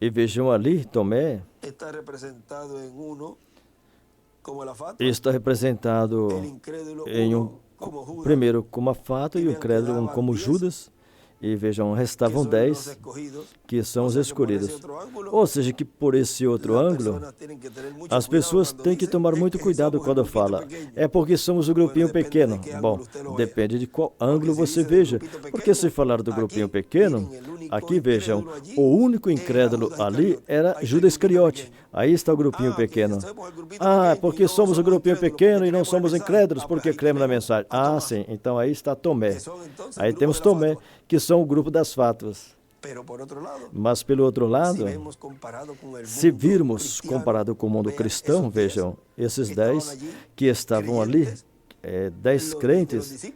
E vejam ali, Tomé está representado em primeiro como a fátua e o incrédulo como Judas. E vejam, restavam 10, que são os escolhidos. Ou seja, que por esse outro ângulo, as pessoas têm que tomar muito cuidado quando falam. É porque somos o grupinho pequeno. Bom, depende de qual ângulo você veja. Porque se falar do grupinho pequeno, aqui vejam, o único incrédulo ali era Judas Iscariote. Aí está o grupinho pequeno. Ah, porque somos o grupinho pequeno e não somos incrédulos, porque cremos na mensagem. Ah, sim, então aí está Tomé. Aí temos Tomé, que são o grupo das fátuas. Mas, pelo outro lado, se virmos comparado com o mundo cristão, vejam, esses 10 que estavam ali, 10 crentes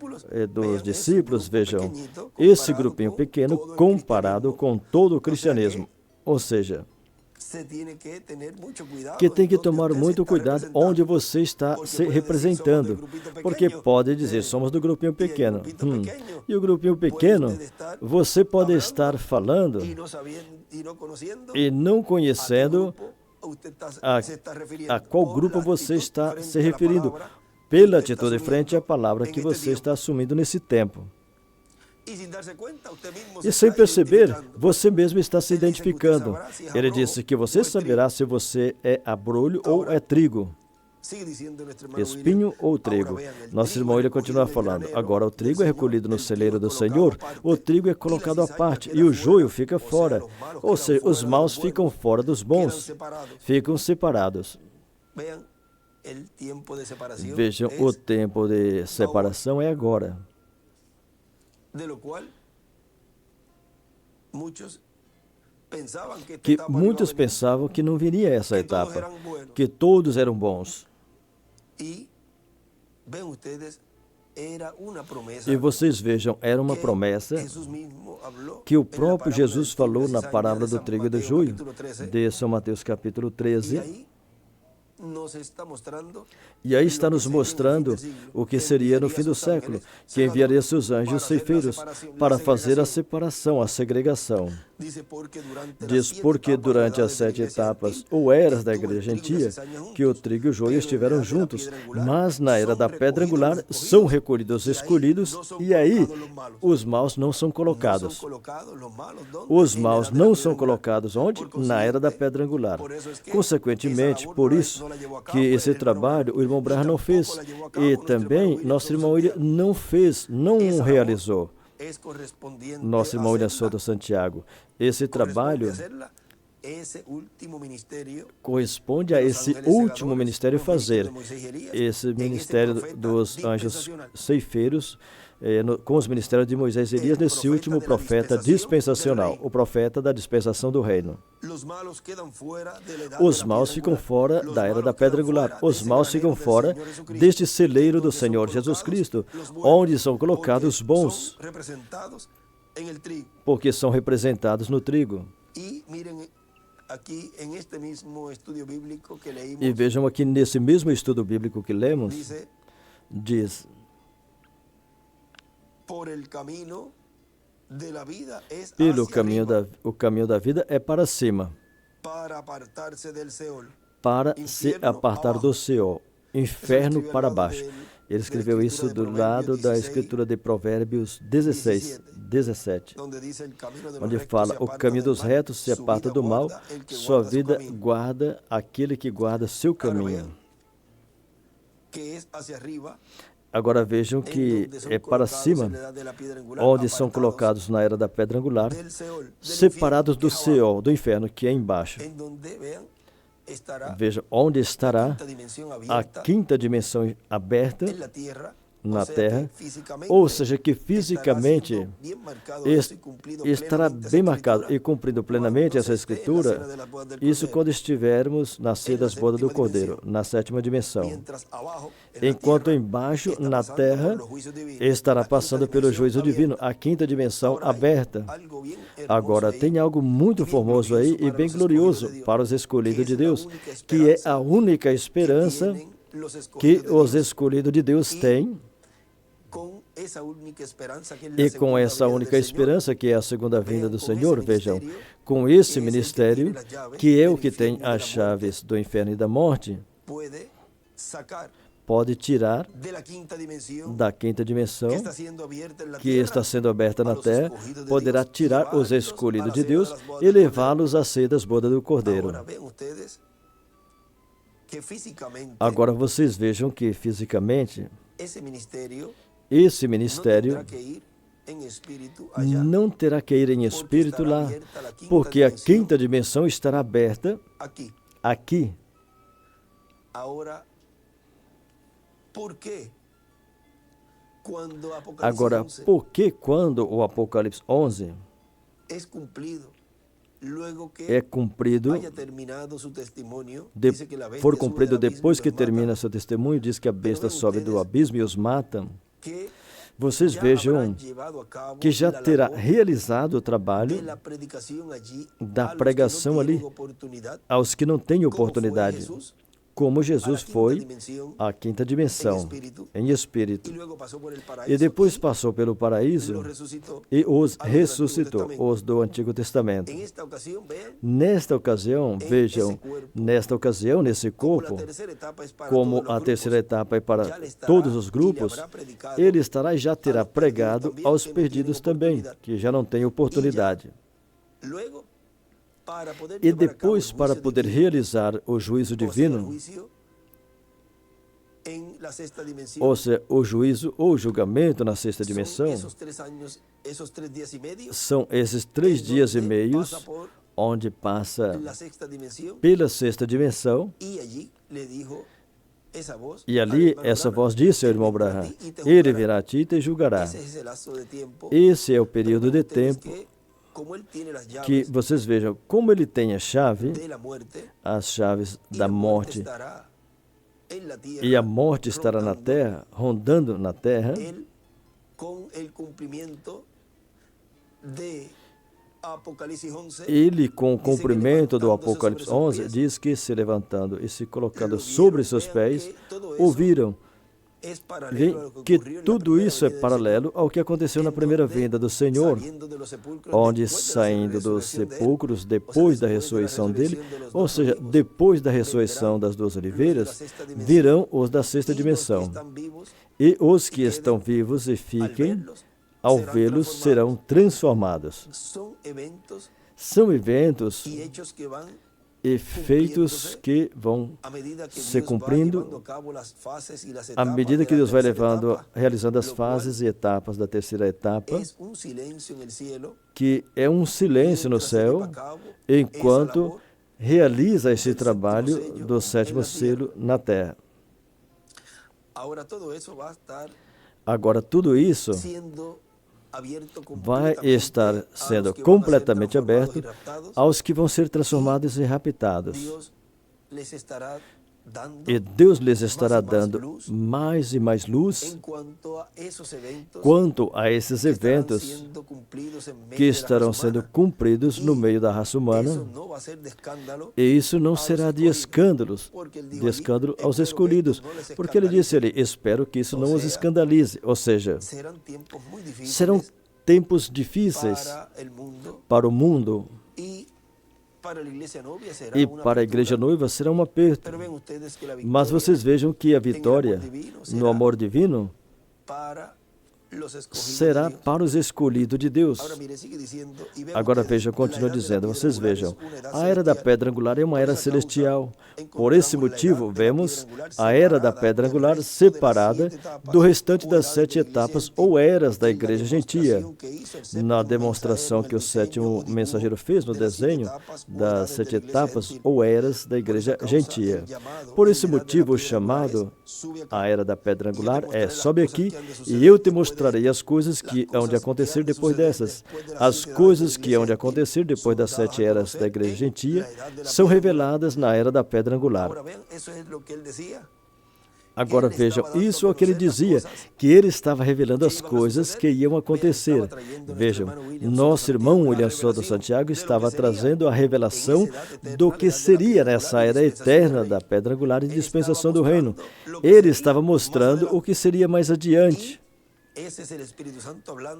dos discípulos, vejam, esse grupinho pequeno comparado com todo o cristianismo. Ou seja, que tem que tomar muito cuidado onde você está se representando, porque pode dizer, somos do grupinho pequeno. E o grupinho pequeno, você pode estar falando e não conhecendo a qual grupo você está se referindo, pela atitude frente à palavra que você está assumindo nesse tempo. E sem perceber, você mesmo está se identificando. Ele disse que você saberá se você é abrolho ou é trigo, espinho ou trigo. Nosso irmão ele continua falando. Agora o trigo é recolhido no celeiro do Senhor, o trigo é colocado à parte e o joio fica fora. Ou seja, os maus ficam fora dos bons, ficam separados. Vejam, o tempo de separação é agora. Que muitos pensavam que não viria essa etapa, que todos eram bons. E vocês vejam, era uma promessa que o próprio Jesus falou na parábola do trigo e do joio, de São Mateus capítulo 13. E aí está nos mostrando o que seria no fim do século, que enviaria seus anjos ceifeiros para fazer a separação, a segregação. Diz porque durante as 7 etapas ou eras da igreja gentia, que o trigo e o joio estiveram juntos, mas na era da pedra angular são recolhidos os escolhidos, e aí os maus não são colocados. Os maus não são colocados onde? Na era da pedra angular. Consequentemente, por isso, que esse trabalho o irmão Branham não fez, e também nosso irmão William não fez, não realizou. Nosso irmão William Soto Santiago, esse trabalho corresponde a esse último ministério fazer, esse ministério dos anjos ceifeiros, com os ministérios de Moisés e Elias, nesse último profeta dispensacional, o profeta da dispensação do reino. Os maus ficam fora da era da pedra angular. Os maus ficam fora deste celeiro do Senhor Jesus Cristo, onde são colocados os bons, porque são representados no trigo. E vejam aqui nesse mesmo estudo bíblico que lemos, diz: pelo caminho da vida é para cima, para se apartar do Seol, inferno para baixo. Ele escreveu isso do lado da escritura de Provérbios 16, 17, onde fala: o caminho dos retos se aparta do mal, sua vida guarda aquele que guarda seu caminho. Agora vejam que é para cima, onde são colocados na era da pedra angular, separados do Seol, do inferno, que é embaixo. Vejam onde estará a quinta dimensão aberta na Terra, ou seja, que fisicamente estará bem marcado e cumprindo plenamente essa escritura, isso quando estivermos na ceia das bodas do Cordeiro, na 7ª dimensão. Enquanto embaixo, na Terra, estará passando pelo juízo divino, a 5ª dimensão aberta. Agora, tem algo muito formoso aí e bem glorioso para os escolhidos de Deus, que é a única esperança que os escolhidos de Deus têm. E com essa única esperança, que é a segunda vinda do Senhor, vejam, com esse ministério, que é o que tem as chaves do inferno e da morte, pode tirar da quinta dimensão que está sendo aberta na terra, poderá tirar os escolhidos de Deus e levá-los a ser das bodas do Cordeiro. Agora vocês vejam que fisicamente esse ministério não terá que ir em espírito lá, porque a quinta dimensão estará aberta aqui. Agora, por que quando o Apocalipse 11 é cumprido, for cumprido depois que termina seu testemunho, diz que a besta sobe do abismo e os mata, vocês vejam que já terá realizado o trabalho da pregação ali aos que não têm oportunidade, como Jesus foi à quinta dimensão, em espírito, e depois passou pelo paraíso e os ressuscitou, os do Antigo Testamento. Nesta ocasião, vejam, nesse corpo, como a terceira etapa é para todos os grupos, ele estará e já terá pregado aos perdidos também, que já não têm oportunidade. E depois, para poder realizar o juízo divino, ou seja, o juízo ou julgamento na sexta dimensão, são esses 3 dias e meios onde passa pela sexta dimensão, e ali essa voz disse ao irmão Branham: ele virá a ti e te julgará. Esse é o período de tempo que vocês vejam como ele tem a chave, as chaves da morte, e a morte estará na terra, rondando na terra. Ele, com o cumprimento do Apocalipse 11, diz que se levantando e se colocando sobre seus pés, ouviram. Vem que tudo isso é paralelo ao que aconteceu na primeira vinda do Senhor, onde, saindo dos sepulcros depois da ressurreição dele, ou seja, depois da ressurreição das 2 oliveiras, virão os da sexta dimensão, e os que estão vivos e fiquem, ao vê-los, serão transformados. São eventos e feitos que vão se cumprindo à medida que Deus vai realizando as fases e etapas da terceira etapa, que é um silêncio no céu, enquanto realiza esse trabalho do 7º selo na terra. Agora, tudo isso vai estar sendo completamente aberto aos que vão ser transformados e raptados. E Deus lhes estará dando mais e mais luz quanto a esses eventos que estarão sendo cumpridos no meio da raça humana. E isso não será de escândalo aos escolhidos, porque ele disse ali: espero que isso não os escandalize. Ou seja, serão tempos difíceis para o mundo, e para a igreja noiva será um aperto. Mas vocês vejam que a vitória no amor divino será para os escolhidos de Deus. Agora vejam, continua dizendo, vocês vejam, a era da pedra angular é uma era celestial. Por esse motivo, vemos a era da pedra angular separada do restante das 7 etapas ou eras da igreja gentia. Na demonstração que o 7º mensageiro fez no desenho das 7 etapas ou eras da igreja gentia. Por esse motivo, o chamado a era da pedra angular é: sobe aqui e eu te mostrarei as coisas que hão de acontecer depois dessas. As coisas que hão de acontecer depois das 7 eras da igreja gentia são reveladas na era da pedra angular. Agora vejam, isso é o que ele dizia, que ele estava revelando as coisas que iam acontecer. Vejam, nosso irmão William Soto Santiago estava trazendo a revelação do que seria nessa era eterna da pedra angular e dispensação do reino. Ele estava mostrando o que seria mais adiante.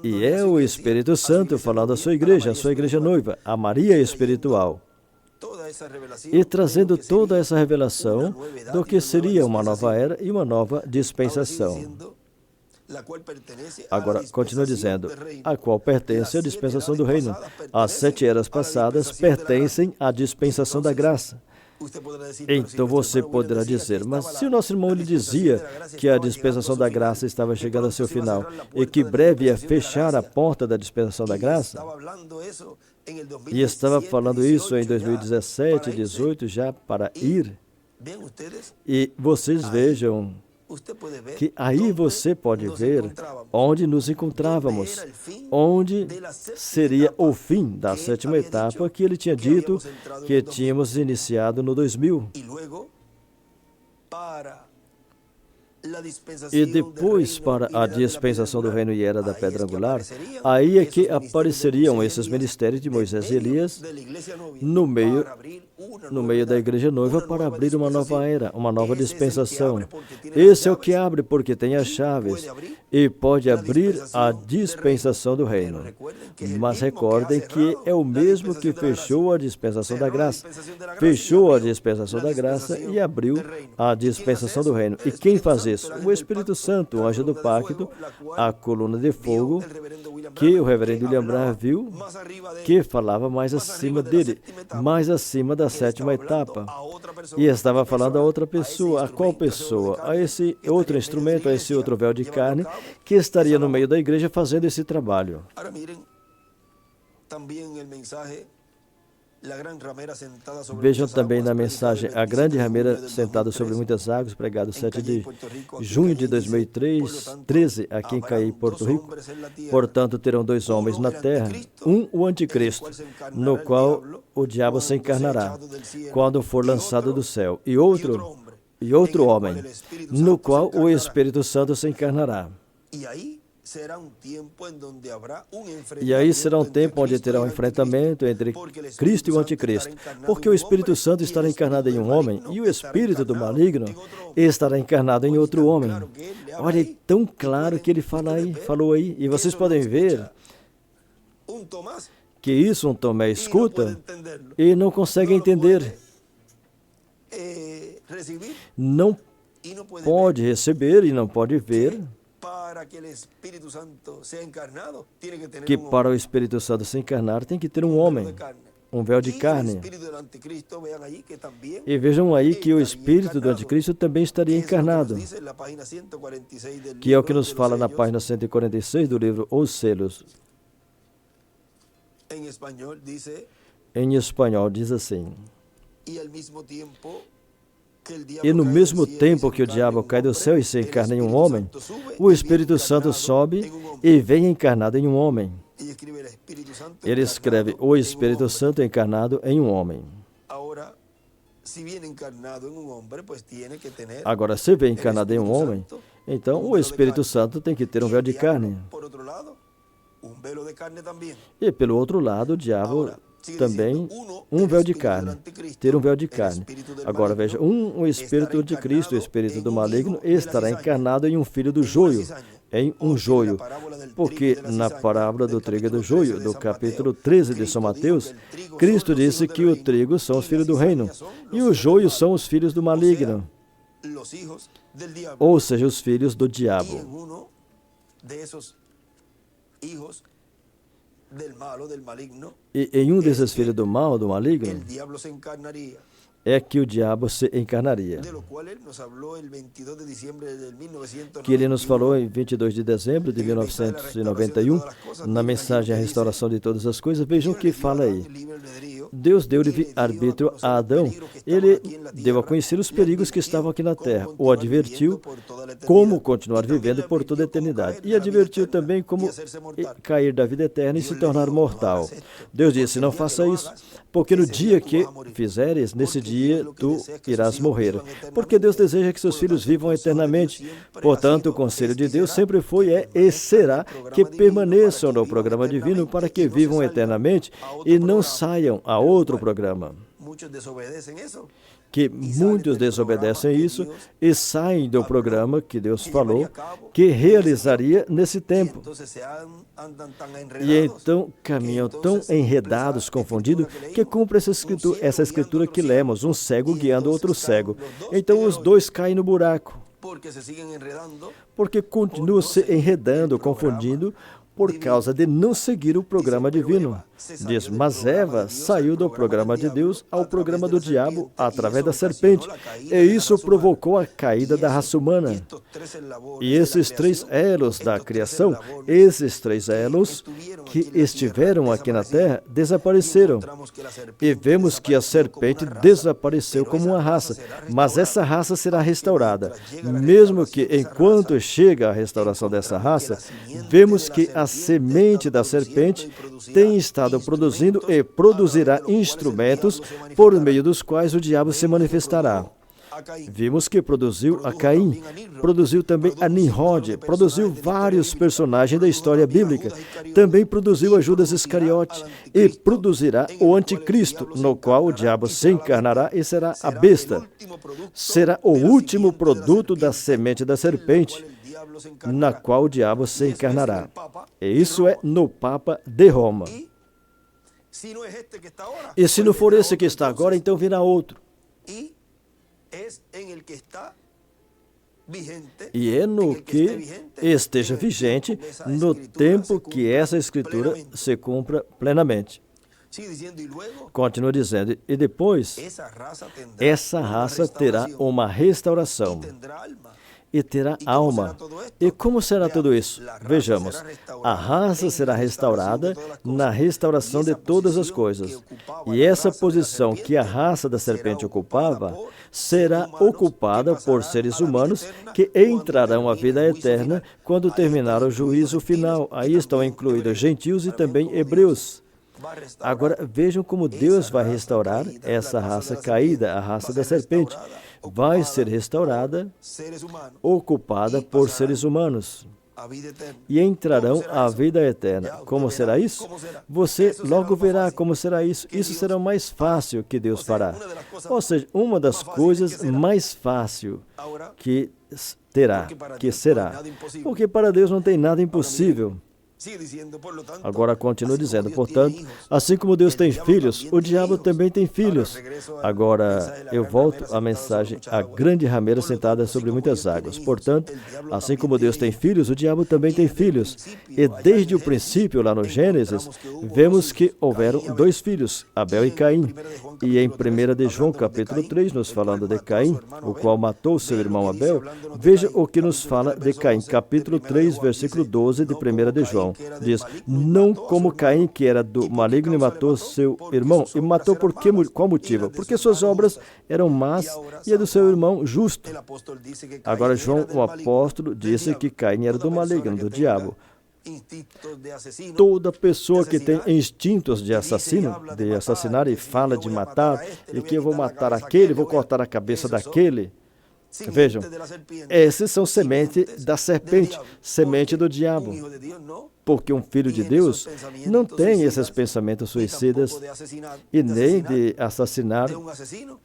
E é o Espírito Santo falando à sua igreja noiva, a Maria espiritual. e trazendo toda essa revelação do que seria uma nova era e uma nova dispensação. Agora, continua dizendo, a qual pertence à dispensação do reino. As 7 eras passadas pertencem à dispensação da graça. Então você poderá dizer, mas se o nosso irmão lhe dizia que a dispensação da graça estava chegando ao seu final e que breve ia fechar a porta da dispensação da graça, e estava falando isso em 2017, 2018, já para ir, e vocês vejam que aí você pode ver onde nos encontrávamos, onde seria o fim da 7ª etapa que ele tinha dito que tínhamos iniciado no 2000. E depois, para a dispensação do reino e era da pedra angular, aí é que apareceriam esses ministérios de Moisés e Elias no meio da igreja noiva para abrir uma nova era, uma nova dispensação. Esse é o que abre porque tem as chaves e pode abrir a dispensação do reino. Mas recordem que é o mesmo que fechou a dispensação da graça. Fechou a dispensação da graça e abriu a dispensação do reino. E quem faz isso? O Espírito Santo, o anjo do pacto, a coluna de fogo, que o reverendo William Branham viu, que falava mais acima dele, mais acima da 7ª etapa. E estava falando a outra pessoa. A qual pessoa? A esse outro instrumento, a esse outro véu de carne, que estaria no meio da igreja fazendo esse trabalho. Vejam também na mensagem a grande rameira sentada sobre muitas águas, pregado 7 de junho de 2013, aqui em Caí, Porto Rico. Portanto, terão 2 homens na terra, um o anticristo, no qual o diabo se encarnará, quando for lançado do céu, e outro homem, no qual o Espírito Santo se encarnará. E aí será um tempo onde terá um enfrentamento entre Cristo e o anticristo, porque o Espírito Santo estará encarnado em um homem e o espírito do maligno estará encarnado em outro homem. Olha, é tão claro que ele falou aí, e vocês podem ver que isso um Tomé escuta e não consegue entender. Não pode receber e não pode ver que para o Espírito Santo se encarnar tem que ter um homem, um véu de carne. E vejam aí que o espírito do anticristo também estaria encarnado, que é o que nos fala na página 146 do livro Os Selos. Em espanhol diz assim: e no mesmo tempo que o diabo cai do céu e se encarna em um homem, o Espírito Santo sobe e vem encarnado em um homem. Ele escreve o Espírito Santo encarnado em um homem. Agora, se vem encarnado em um homem, então o Espírito Santo tem que ter um véu de carne. E pelo outro lado, o diabo também um véu de carne, ter um véu de carne. Agora veja, o espírito de Cristo, o espírito do maligno, estará encarnado em um filho do joio, em um joio, porque na parábola do trigo e do joio, do capítulo 13 de São Mateus, Cristo disse que o trigo são os filhos do reino e o joio são os filhos do maligno, ou seja, os filhos do diabo. E em um desses filhos do mal, do maligno, é que o diabo se encarnaria. Que ele nos falou em 22 de dezembro de 1991, na mensagem A Restauração de Todas as Coisas. Vejam o que fala aí. Deus deu livre-arbítrio a Adão. Ele deu a conhecer os perigos que estavam aqui na terra. O advertiu como continuar vivendo por toda a eternidade. E advertiu também como cair da vida eterna e se tornar mortal. Deus disse, não faça isso, porque no dia que fizeres, nesse dia tu irás morrer. Porque Deus deseja que seus filhos vivam eternamente. Portanto, o conselho de Deus sempre foi, é e será que permaneçam no programa divino para que vivam eternamente e não saiam a outro programa. que muitos desobedecem isso e saem do programa que Deus falou que realizaria nesse tempo. E então caminham tão enredados, confundidos, que cumpre essa escritura que lemos, um cego guiando outro cego. Então os dois caem no buraco, porque continuam se enredando, confundindo, por causa de não seguir o programa divino. Diz, mas Eva saiu do programa de Deus ao programa do diabo através da serpente, e isso provocou a caída da raça humana. E esses 3 elos da criação, esses 3 elos que estiveram aqui na terra, desapareceram. E vemos que a serpente desapareceu como uma raça, mas essa raça será restaurada. Mesmo que enquanto chega a restauração dessa raça, vemos que a semente da serpente tem estado produzindo e produzirá instrumentos por meio dos quais o diabo se manifestará. Vimos que produziu a Caim, produziu também a Nimrod, produziu vários personagens da história bíblica, também produziu a Judas Iscariote e produzirá o anticristo, no qual o diabo se encarnará e será a besta. Será o último produto da semente da serpente, na qual o diabo se encarnará. E isso é no Papa de Roma. E se não for esse que está agora, então virá outro. E é no que esteja vigente, no tempo que essa escritura se cumpra plenamente. Continua dizendo, e depois, essa raça terá uma restauração. E terá alma. E como será tudo isso? Vejamos, a raça será restaurada na restauração de todas as coisas. E essa posição que a raça da serpente ocupava será ocupada por seres humanos que entrarão à vida eterna quando terminar o juízo final. Aí estão incluídos gentios e também hebreus. Agora, vejam como Deus vai restaurar essa raça caída, a raça da serpente. Vai ser restaurada, ocupada por seres humanos. E entrarão à vida eterna. Como será isso? Você logo verá como será isso. Isso será o mais fácil que Deus fará. Ou seja, uma das coisas mais fácil que terá, que será. Porque para Deus não tem nada impossível. Agora continua dizendo, portanto, assim como Deus tem filhos, o diabo também tem filhos. Agora eu volto à mensagem, a grande rameira sentada sobre muitas águas. Portanto, assim como Deus tem filhos, o diabo também tem filhos. E desde o princípio, lá no Gênesis, vemos que houveram 2 filhos, Abel e Caim. E em 1 de João, capítulo 3, nos falando de Caim, o qual matou seu irmão Abel, veja o que nos fala de Caim, capítulo 3, versículo 12 de 1 de João. Diz, não como Caim, que era do maligno e matou seu irmão. E matou por qual motivo? Porque suas obras eram más e a do seu irmão justo. Agora João, o apóstolo, disse que Caim era do maligno, do diabo. Toda pessoa que tem instintos de assassinar e fala de matar, e que eu vou matar aquele, vou cortar a cabeça daquele. Vejam, esses são semente da serpente, semente do diabo. Porque um filho de Deus não tem esses pensamentos suicidas e nem de assassinar,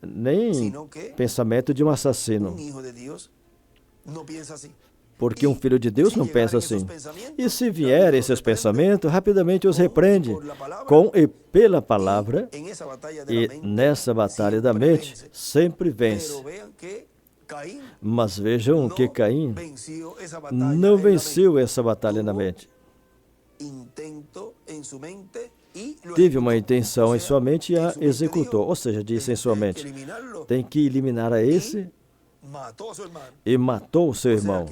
nem pensamento de um assassino. Porque um filho de Deus não pensa assim. E se vierem esses pensamentos, rapidamente os repreende com e pela palavra, e nessa batalha da mente sempre vence. Mas vejam que Caim não venceu essa batalha na mente. Teve uma intenção em sua mente e a executou. Ou seja, disse em sua mente, tem que eliminar a esse e matou o seu irmão.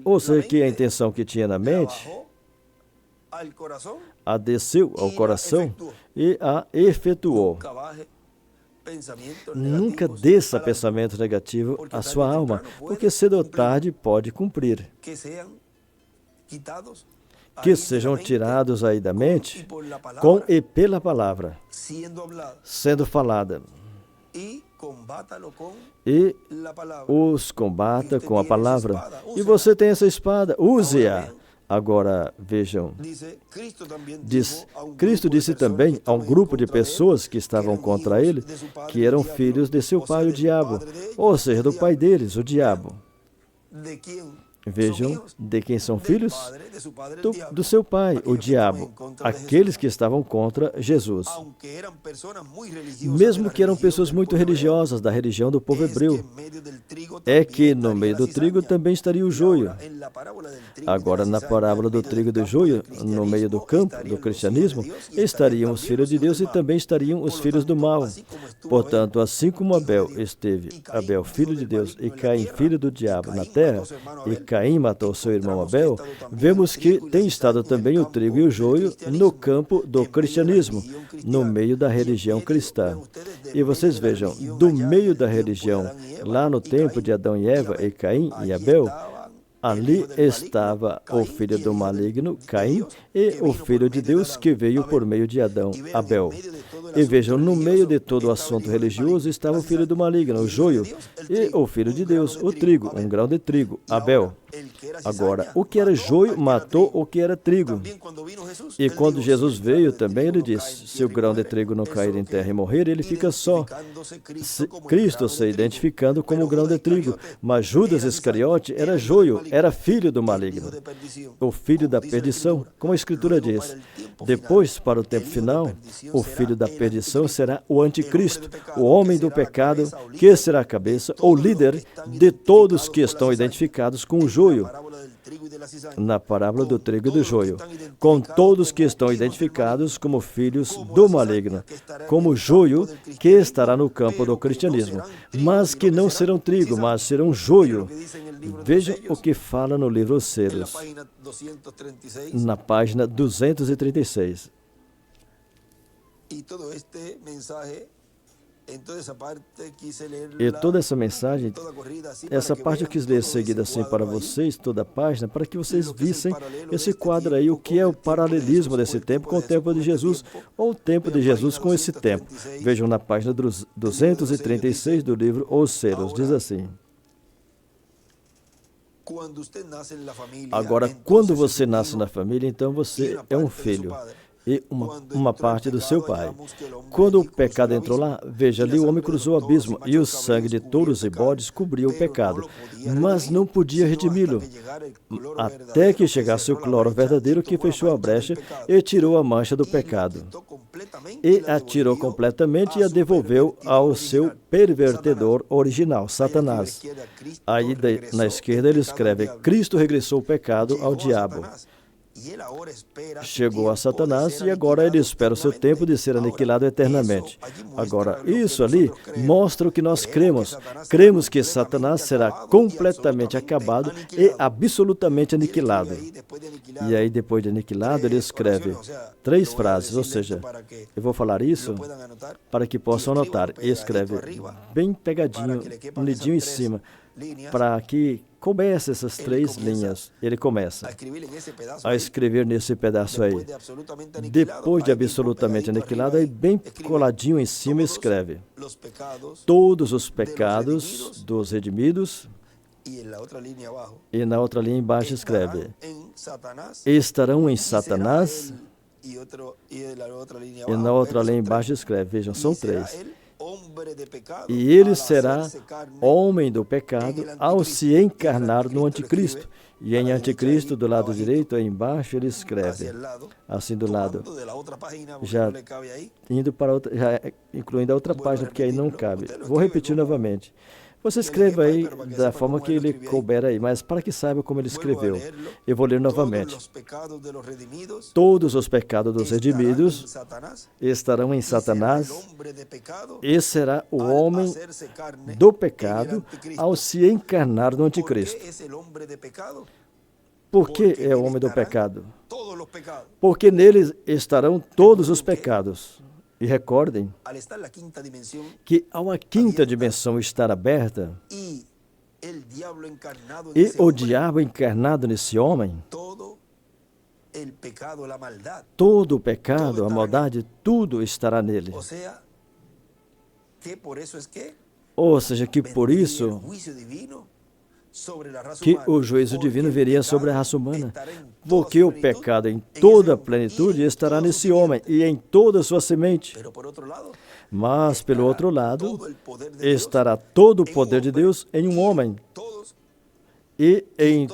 Ou seja, que a intenção que tinha na mente a desceu ao coração e a efetuou. Nunca desça pensamento negativo à sua alma, porque cedo ou tarde pode cumprir. Que sejam tirados aí da mente com e pela palavra, sendo falada. E os combata com a palavra. E você tem essa espada, use-a. Agora, vejam, Cristo disse também a um grupo de pessoas que estavam contra ele, que eram filhos de seu pai, o diabo, ou seja, do pai deles, o diabo. Vejam, de quem são filhos? Do seu pai, o diabo, aqueles que estavam contra Jesus. Mesmo que eram pessoas muito religiosas, da religião do povo hebreu, é que no meio do trigo também estaria o joio. Agora, na parábola do trigo e do joio, no meio do campo do cristianismo, estariam os filhos de Deus e também estariam os filhos do mal. Portanto, assim como Abel esteve, Abel, filho de Deus, e Caim, filho do diabo, na terra, e Caim matou seu irmão Abel, vemos que tem estado também o trigo e o joio no campo do cristianismo, no meio da religião cristã. E vocês vejam, do meio da religião, lá no tempo de Adão e Eva, e Caim e Abel, ali estava o filho do maligno, Caim, e o filho de Deus que veio por meio de Adão, Abel. E vejam, no meio de todo o assunto religioso estava o filho do maligno, o joio, e o filho de Deus, o trigo, um grão de trigo, Abel. Agora, o que era joio matou o que era trigo. E quando Jesus veio também, ele disse, se o grão de trigo não cair em terra e morrer, ele fica só. Cristo se identificando como o grão de trigo, mas Judas Iscariote era joio, era filho do maligno, o filho da perdição, como a Escritura diz. Depois, para o tempo final, o filho da perdição será o anticristo, o homem do pecado, que será a cabeça ou líder de todos que estão identificados com o joio, na parábola do trigo e do joio, com todos que estão identificados como filhos do maligno, como joio que estará no campo do cristianismo, mas que não serão trigo, mas serão joio. Vejam o que fala no livro Os Selos, na página 236. E toda essa mensagem, essa parte eu quis ler seguida assim para vocês, toda a página, para que vocês vissem esse quadro aí, o que é o paralelismo desse tempo com o tempo de Jesus, ou o tempo de Jesus com esse tempo. Vejam na página 236 do livro Os Selos, diz assim. Agora, quando você nasce na família, então você é um filho e uma parte do seu pai. Quando o pecado entrou lá, veja, ali o homem cruzou o abismo e o sangue de touros e bodes cobria o pecado, mas não podia redimi-lo, até que chegasse o cloro verdadeiro que fechou a brecha e tirou a mancha do pecado. E a tirou completamente e a devolveu ao seu pervertedor original, Satanás. Aí na esquerda ele escreve, Cristo regressou o pecado ao diabo. Chegou a Satanás e agora ele espera o seu tempo de ser aniquilado eternamente. Agora, isso ali mostra o que nós cremos. Cremos que Satanás será completamente acabado e absolutamente aniquilado. E aí, depois de aniquilado, ele escreve 3 frases, ou seja, eu vou falar isso para que possam anotar. E escreve bem pegadinho, unidinho em cima, para que comece essas 3 linhas. Ele começa a escrever nesse pedaço aí. Depois de absolutamente aniquilado, aí bem coladinho em cima escreve todos os pecados dos redimidos. E na outra linha embaixo escreve estarão em Satanás. E na outra linha embaixo escreve, vejam, são 3. E ele será homem do pecado ao se encarnar no anticristo. E em anticristo, do lado direito, aí embaixo, ele escreve, assim do lado, já indo para outra, já incluindo a outra página, porque aí não cabe. Vou repetir novamente. Você escreva aí da forma que ele couber aí, mas para que saiba como ele escreveu. Eu vou ler novamente. Todos os pecados dos redimidos estarão em Satanás, e será o homem do pecado ao se encarnar no anticristo. Por que é o homem do pecado? Porque nele estarão todos os pecados. E recordem que ao a 5ª dimensão estar aberta e o diabo encarnado nesse homem, todo o pecado, a maldade, tudo estará nele. Ou seja, que por isso que o juízo divino viria sobre a raça humana, porque o pecado em toda a plenitude estará nesse homem e em toda a sua semente. Mas, pelo outro lado, estará todo o poder de Deus em um homem e em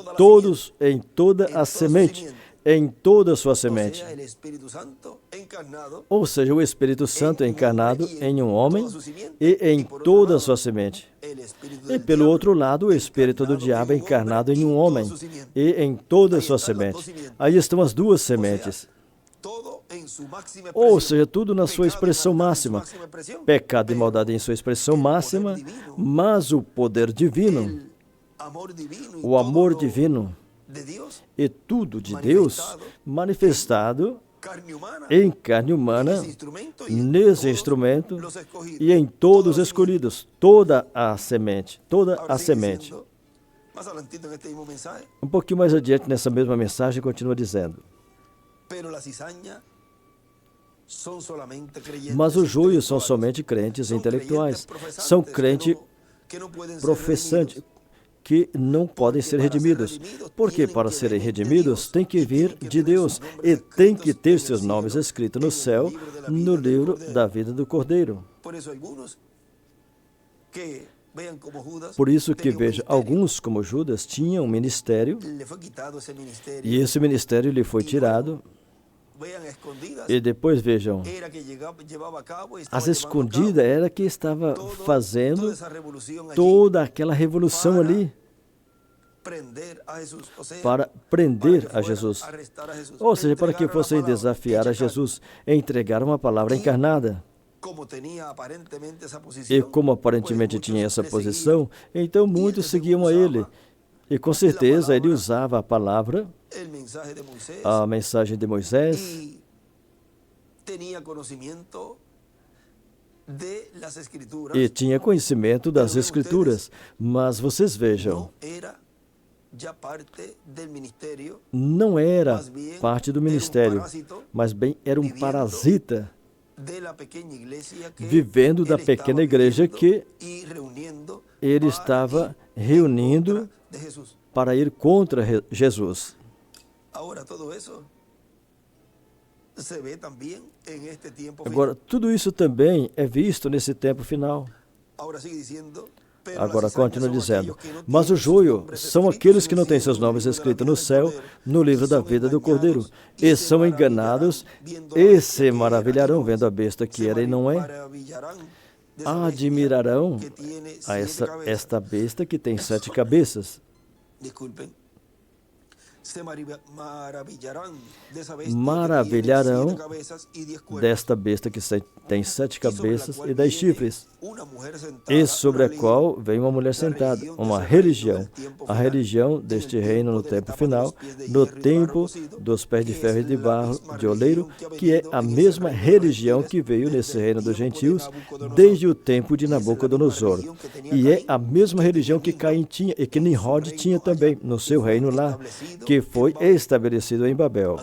toda a semente, em toda a sua semente. Ou seja, o Espírito Santo encarnado em um homem e em toda a sua semente. E, pelo outro lado, o Espírito do diabo encarnado em um homem e em toda a sua semente. Aí estão as duas sementes. Ou seja, tudo na sua expressão máxima. Pecado e maldade em sua expressão máxima, mas o poder divino, o amor divino e tudo de Deus manifestado em carne humana, nesse instrumento e em todos os escolhidos, toda a semente. Um pouquinho mais adiante nessa mesma mensagem continua dizendo: mas os joios são somente crentes intelectuais, são crentes professantes que não podem ser redimidos, porque para serem redimidos tem que vir de Deus e tem que ter seus nomes escritos no céu, no livro da vida do Cordeiro. Por isso que veja, alguns como Judas tinham um ministério e esse ministério lhe foi tirado. E depois vejam, as escondidas era que estava fazendo toda aquela revolução ali para prender a Jesus. Ou seja, para que fossem desafiar a Jesus e entregar uma palavra encarnada. E como aparentemente tinha essa posição, então muitos seguiam a ele. E com certeza ele usava a palavra, a mensagem de Moisés, e tinha conhecimento das Escrituras. Mas vocês vejam, não era parte do ministério, mas bem era um parasita, vivendo da pequena igreja que ele estava reunindo para ir contra Jesus. Agora, tudo isso também é visto nesse tempo final. Agora, continua dizendo, mas o joio são aqueles que não têm seus nomes escritos no céu, no livro da vida do Cordeiro, e são enganados e se maravilharão vendo a besta que era e não é. Admirarão a esta besta que tem 7 cabeças. Maravilharão desta besta que tem 7 cabeças e 10 chifres, e sobre a qual vem uma mulher sentada, uma religião, a religião deste reino no tempo final, no tempo dos pés de ferro e de barro, de oleiro, que é a mesma religião que veio nesse reino dos gentios desde o tempo de Nabucodonosor, e é a mesma religião que Caim tinha e que Nimrod tinha também no seu reino lá, que foi estabelecido em Babel.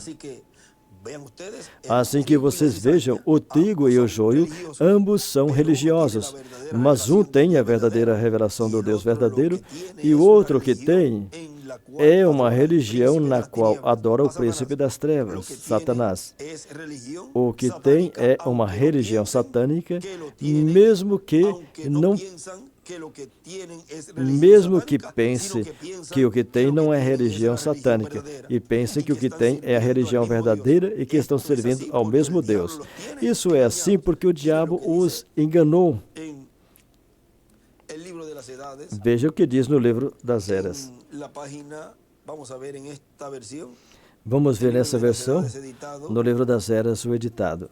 Assim que vocês vejam, o trigo e o joio, ambos são religiosos, mas um tem a verdadeira revelação do Deus verdadeiro e o outro que tem é uma religião na qual adora o príncipe das trevas, Satanás. O que tem é uma religião satânica, mesmo que pense que o que tem não é religião satânica e pensem que o que tem é a religião verdadeira e que estão servindo ao mesmo Deus. Isso é assim porque o diabo os enganou. Veja o que diz no livro das Eras. Vamos ver nessa versão, no livro das Eras, o editado.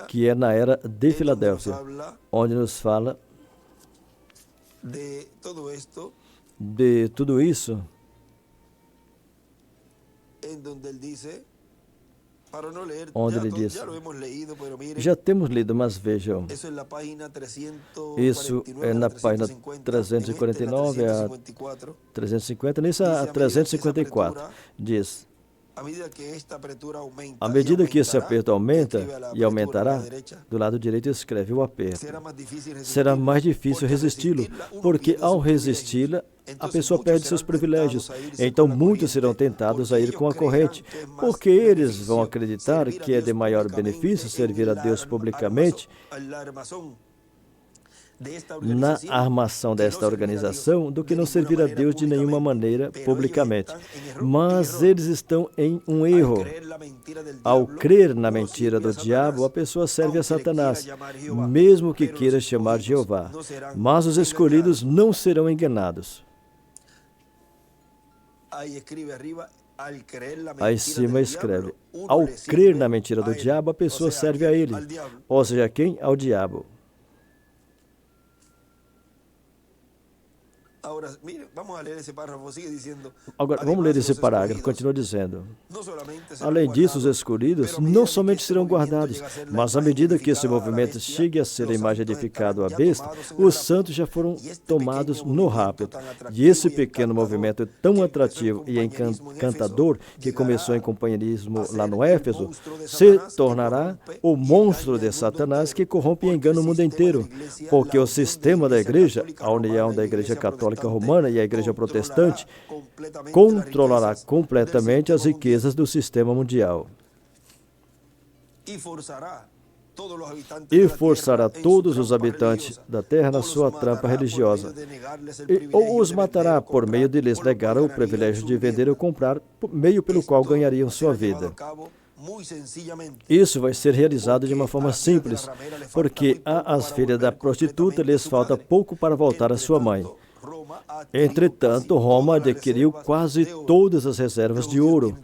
Que é na era de Filadélfia, onde nos fala de tudo isso, onde ele diz, já temos lido, mas vejam, isso é na página 349 a 350, nisso a 354, diz, À medida que esse aperto aumenta e aumentará, do lado direito escreve o aperto. Será mais difícil resisti-lo, porque ao resisti-la, a pessoa perde seus privilégios. Então muitos serão tentados a ir com a corrente, porque eles vão acreditar que é de maior benefício servir a Deus publicamente na armação desta organização do que não servir a Deus de nenhuma maneira publicamente. Mas eles estão em um erro. Ao crer na mentira do diabo, a pessoa serve a Satanás, mesmo que queira chamar Jeová. Mas os escolhidos não serão enganados. Aí em cima escreve: ao crer na mentira do diabo, a pessoa serve a ele. Ou seja, quem? Ao diabo. Agora, vamos ler esse parágrafo, continua dizendo: além disso, os escolhidos não somente serão guardados, mas à medida que esse movimento chegue a ser a imagem edificada à besta, os santos já foram tomados no rapto. E esse pequeno movimento tão atrativo e encantador, que começou em companheirismo lá no Éfeso, se tornará o monstro de Satanás que corrompe e engana o mundo inteiro, porque o sistema da igreja, a união da igreja católica romana e a igreja protestante, controlará completamente as riquezas do sistema mundial e forçará todos os habitantes da terra na sua trampa religiosa, ou os matará por meio de lhes negar o privilégio de vender ou comprar, meio pelo qual ganhariam sua vida. Isso vai ser realizado de uma forma simples, porque às filhas da prostituta lhes falta pouco para voltar à sua mãe. Entretanto, Roma adquiriu quase todas as reservas de ouro.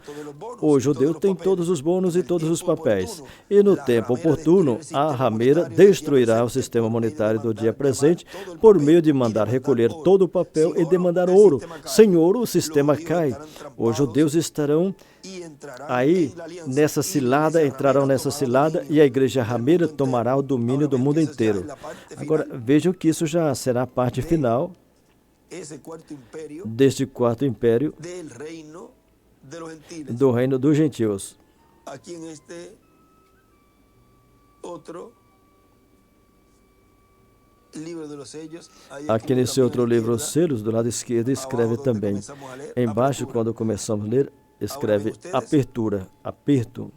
O judeu tem todos os bônus e todos os papéis. E no tempo oportuno, a rameira destruirá o sistema monetário do dia presente por meio de mandar recolher todo o papel e demandar ouro. Sem ouro, o sistema cai. Os judeus estarão aí nessa cilada, entrarão nessa cilada e a igreja rameira tomará o domínio do mundo inteiro. Agora, vejam que isso já será a parte final deste quarto império do reino dos gentios. Aqui nesse outro livro, Os Selos, do lado esquerdo, escreve também. Embaixo, quando começamos a ler, escreve apertura, aperto.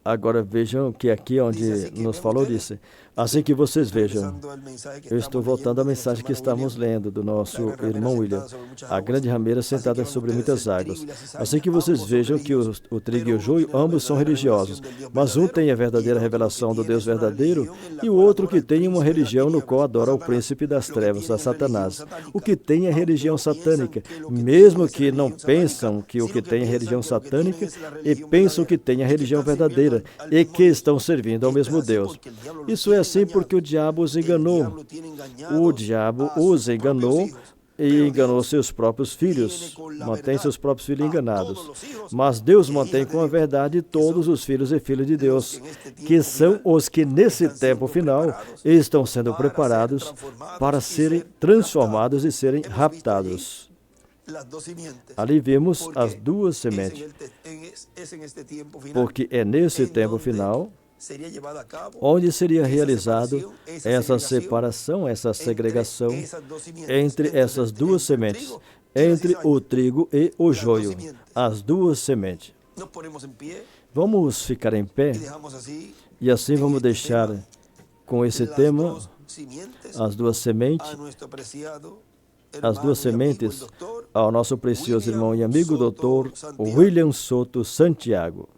Agora vejam que aqui onde nos falou disse: assim que vocês vejam, eu estou voltando à mensagem que estamos lendo do nosso irmão William, a grande rameira sentada sobre muitas águas. Assim que vocês vejam que o trigo e o joio, ambos são religiosos, mas um tem a verdadeira revelação do Deus verdadeiro e o outro que tem uma religião no qual adora o príncipe das trevas, a Satanás. O que tem é religião satânica, mesmo que não pensam que o que tem é religião satânica e pensam que tem a religião verdadeira e que estão servindo ao mesmo Deus. Isso é assim porque o diabo os enganou. O diabo os enganou e enganou seus próprios filhos. Mantém seus próprios filhos enganados. Mas Deus mantém com a verdade todos os filhos e filhas de Deus, que são os que nesse tempo final estão sendo preparados para serem transformados e serem raptados. Ali vimos as duas sementes, porque é nesse tempo final onde seria realizado essa separação, essa segregação entre essas duas sementes, entre o trigo e o joio, as duas sementes. Vamos ficar em pé e assim vamos deixar com esse tema as duas sementes ao nosso precioso irmão e amigo Dr. William Soto Santiago.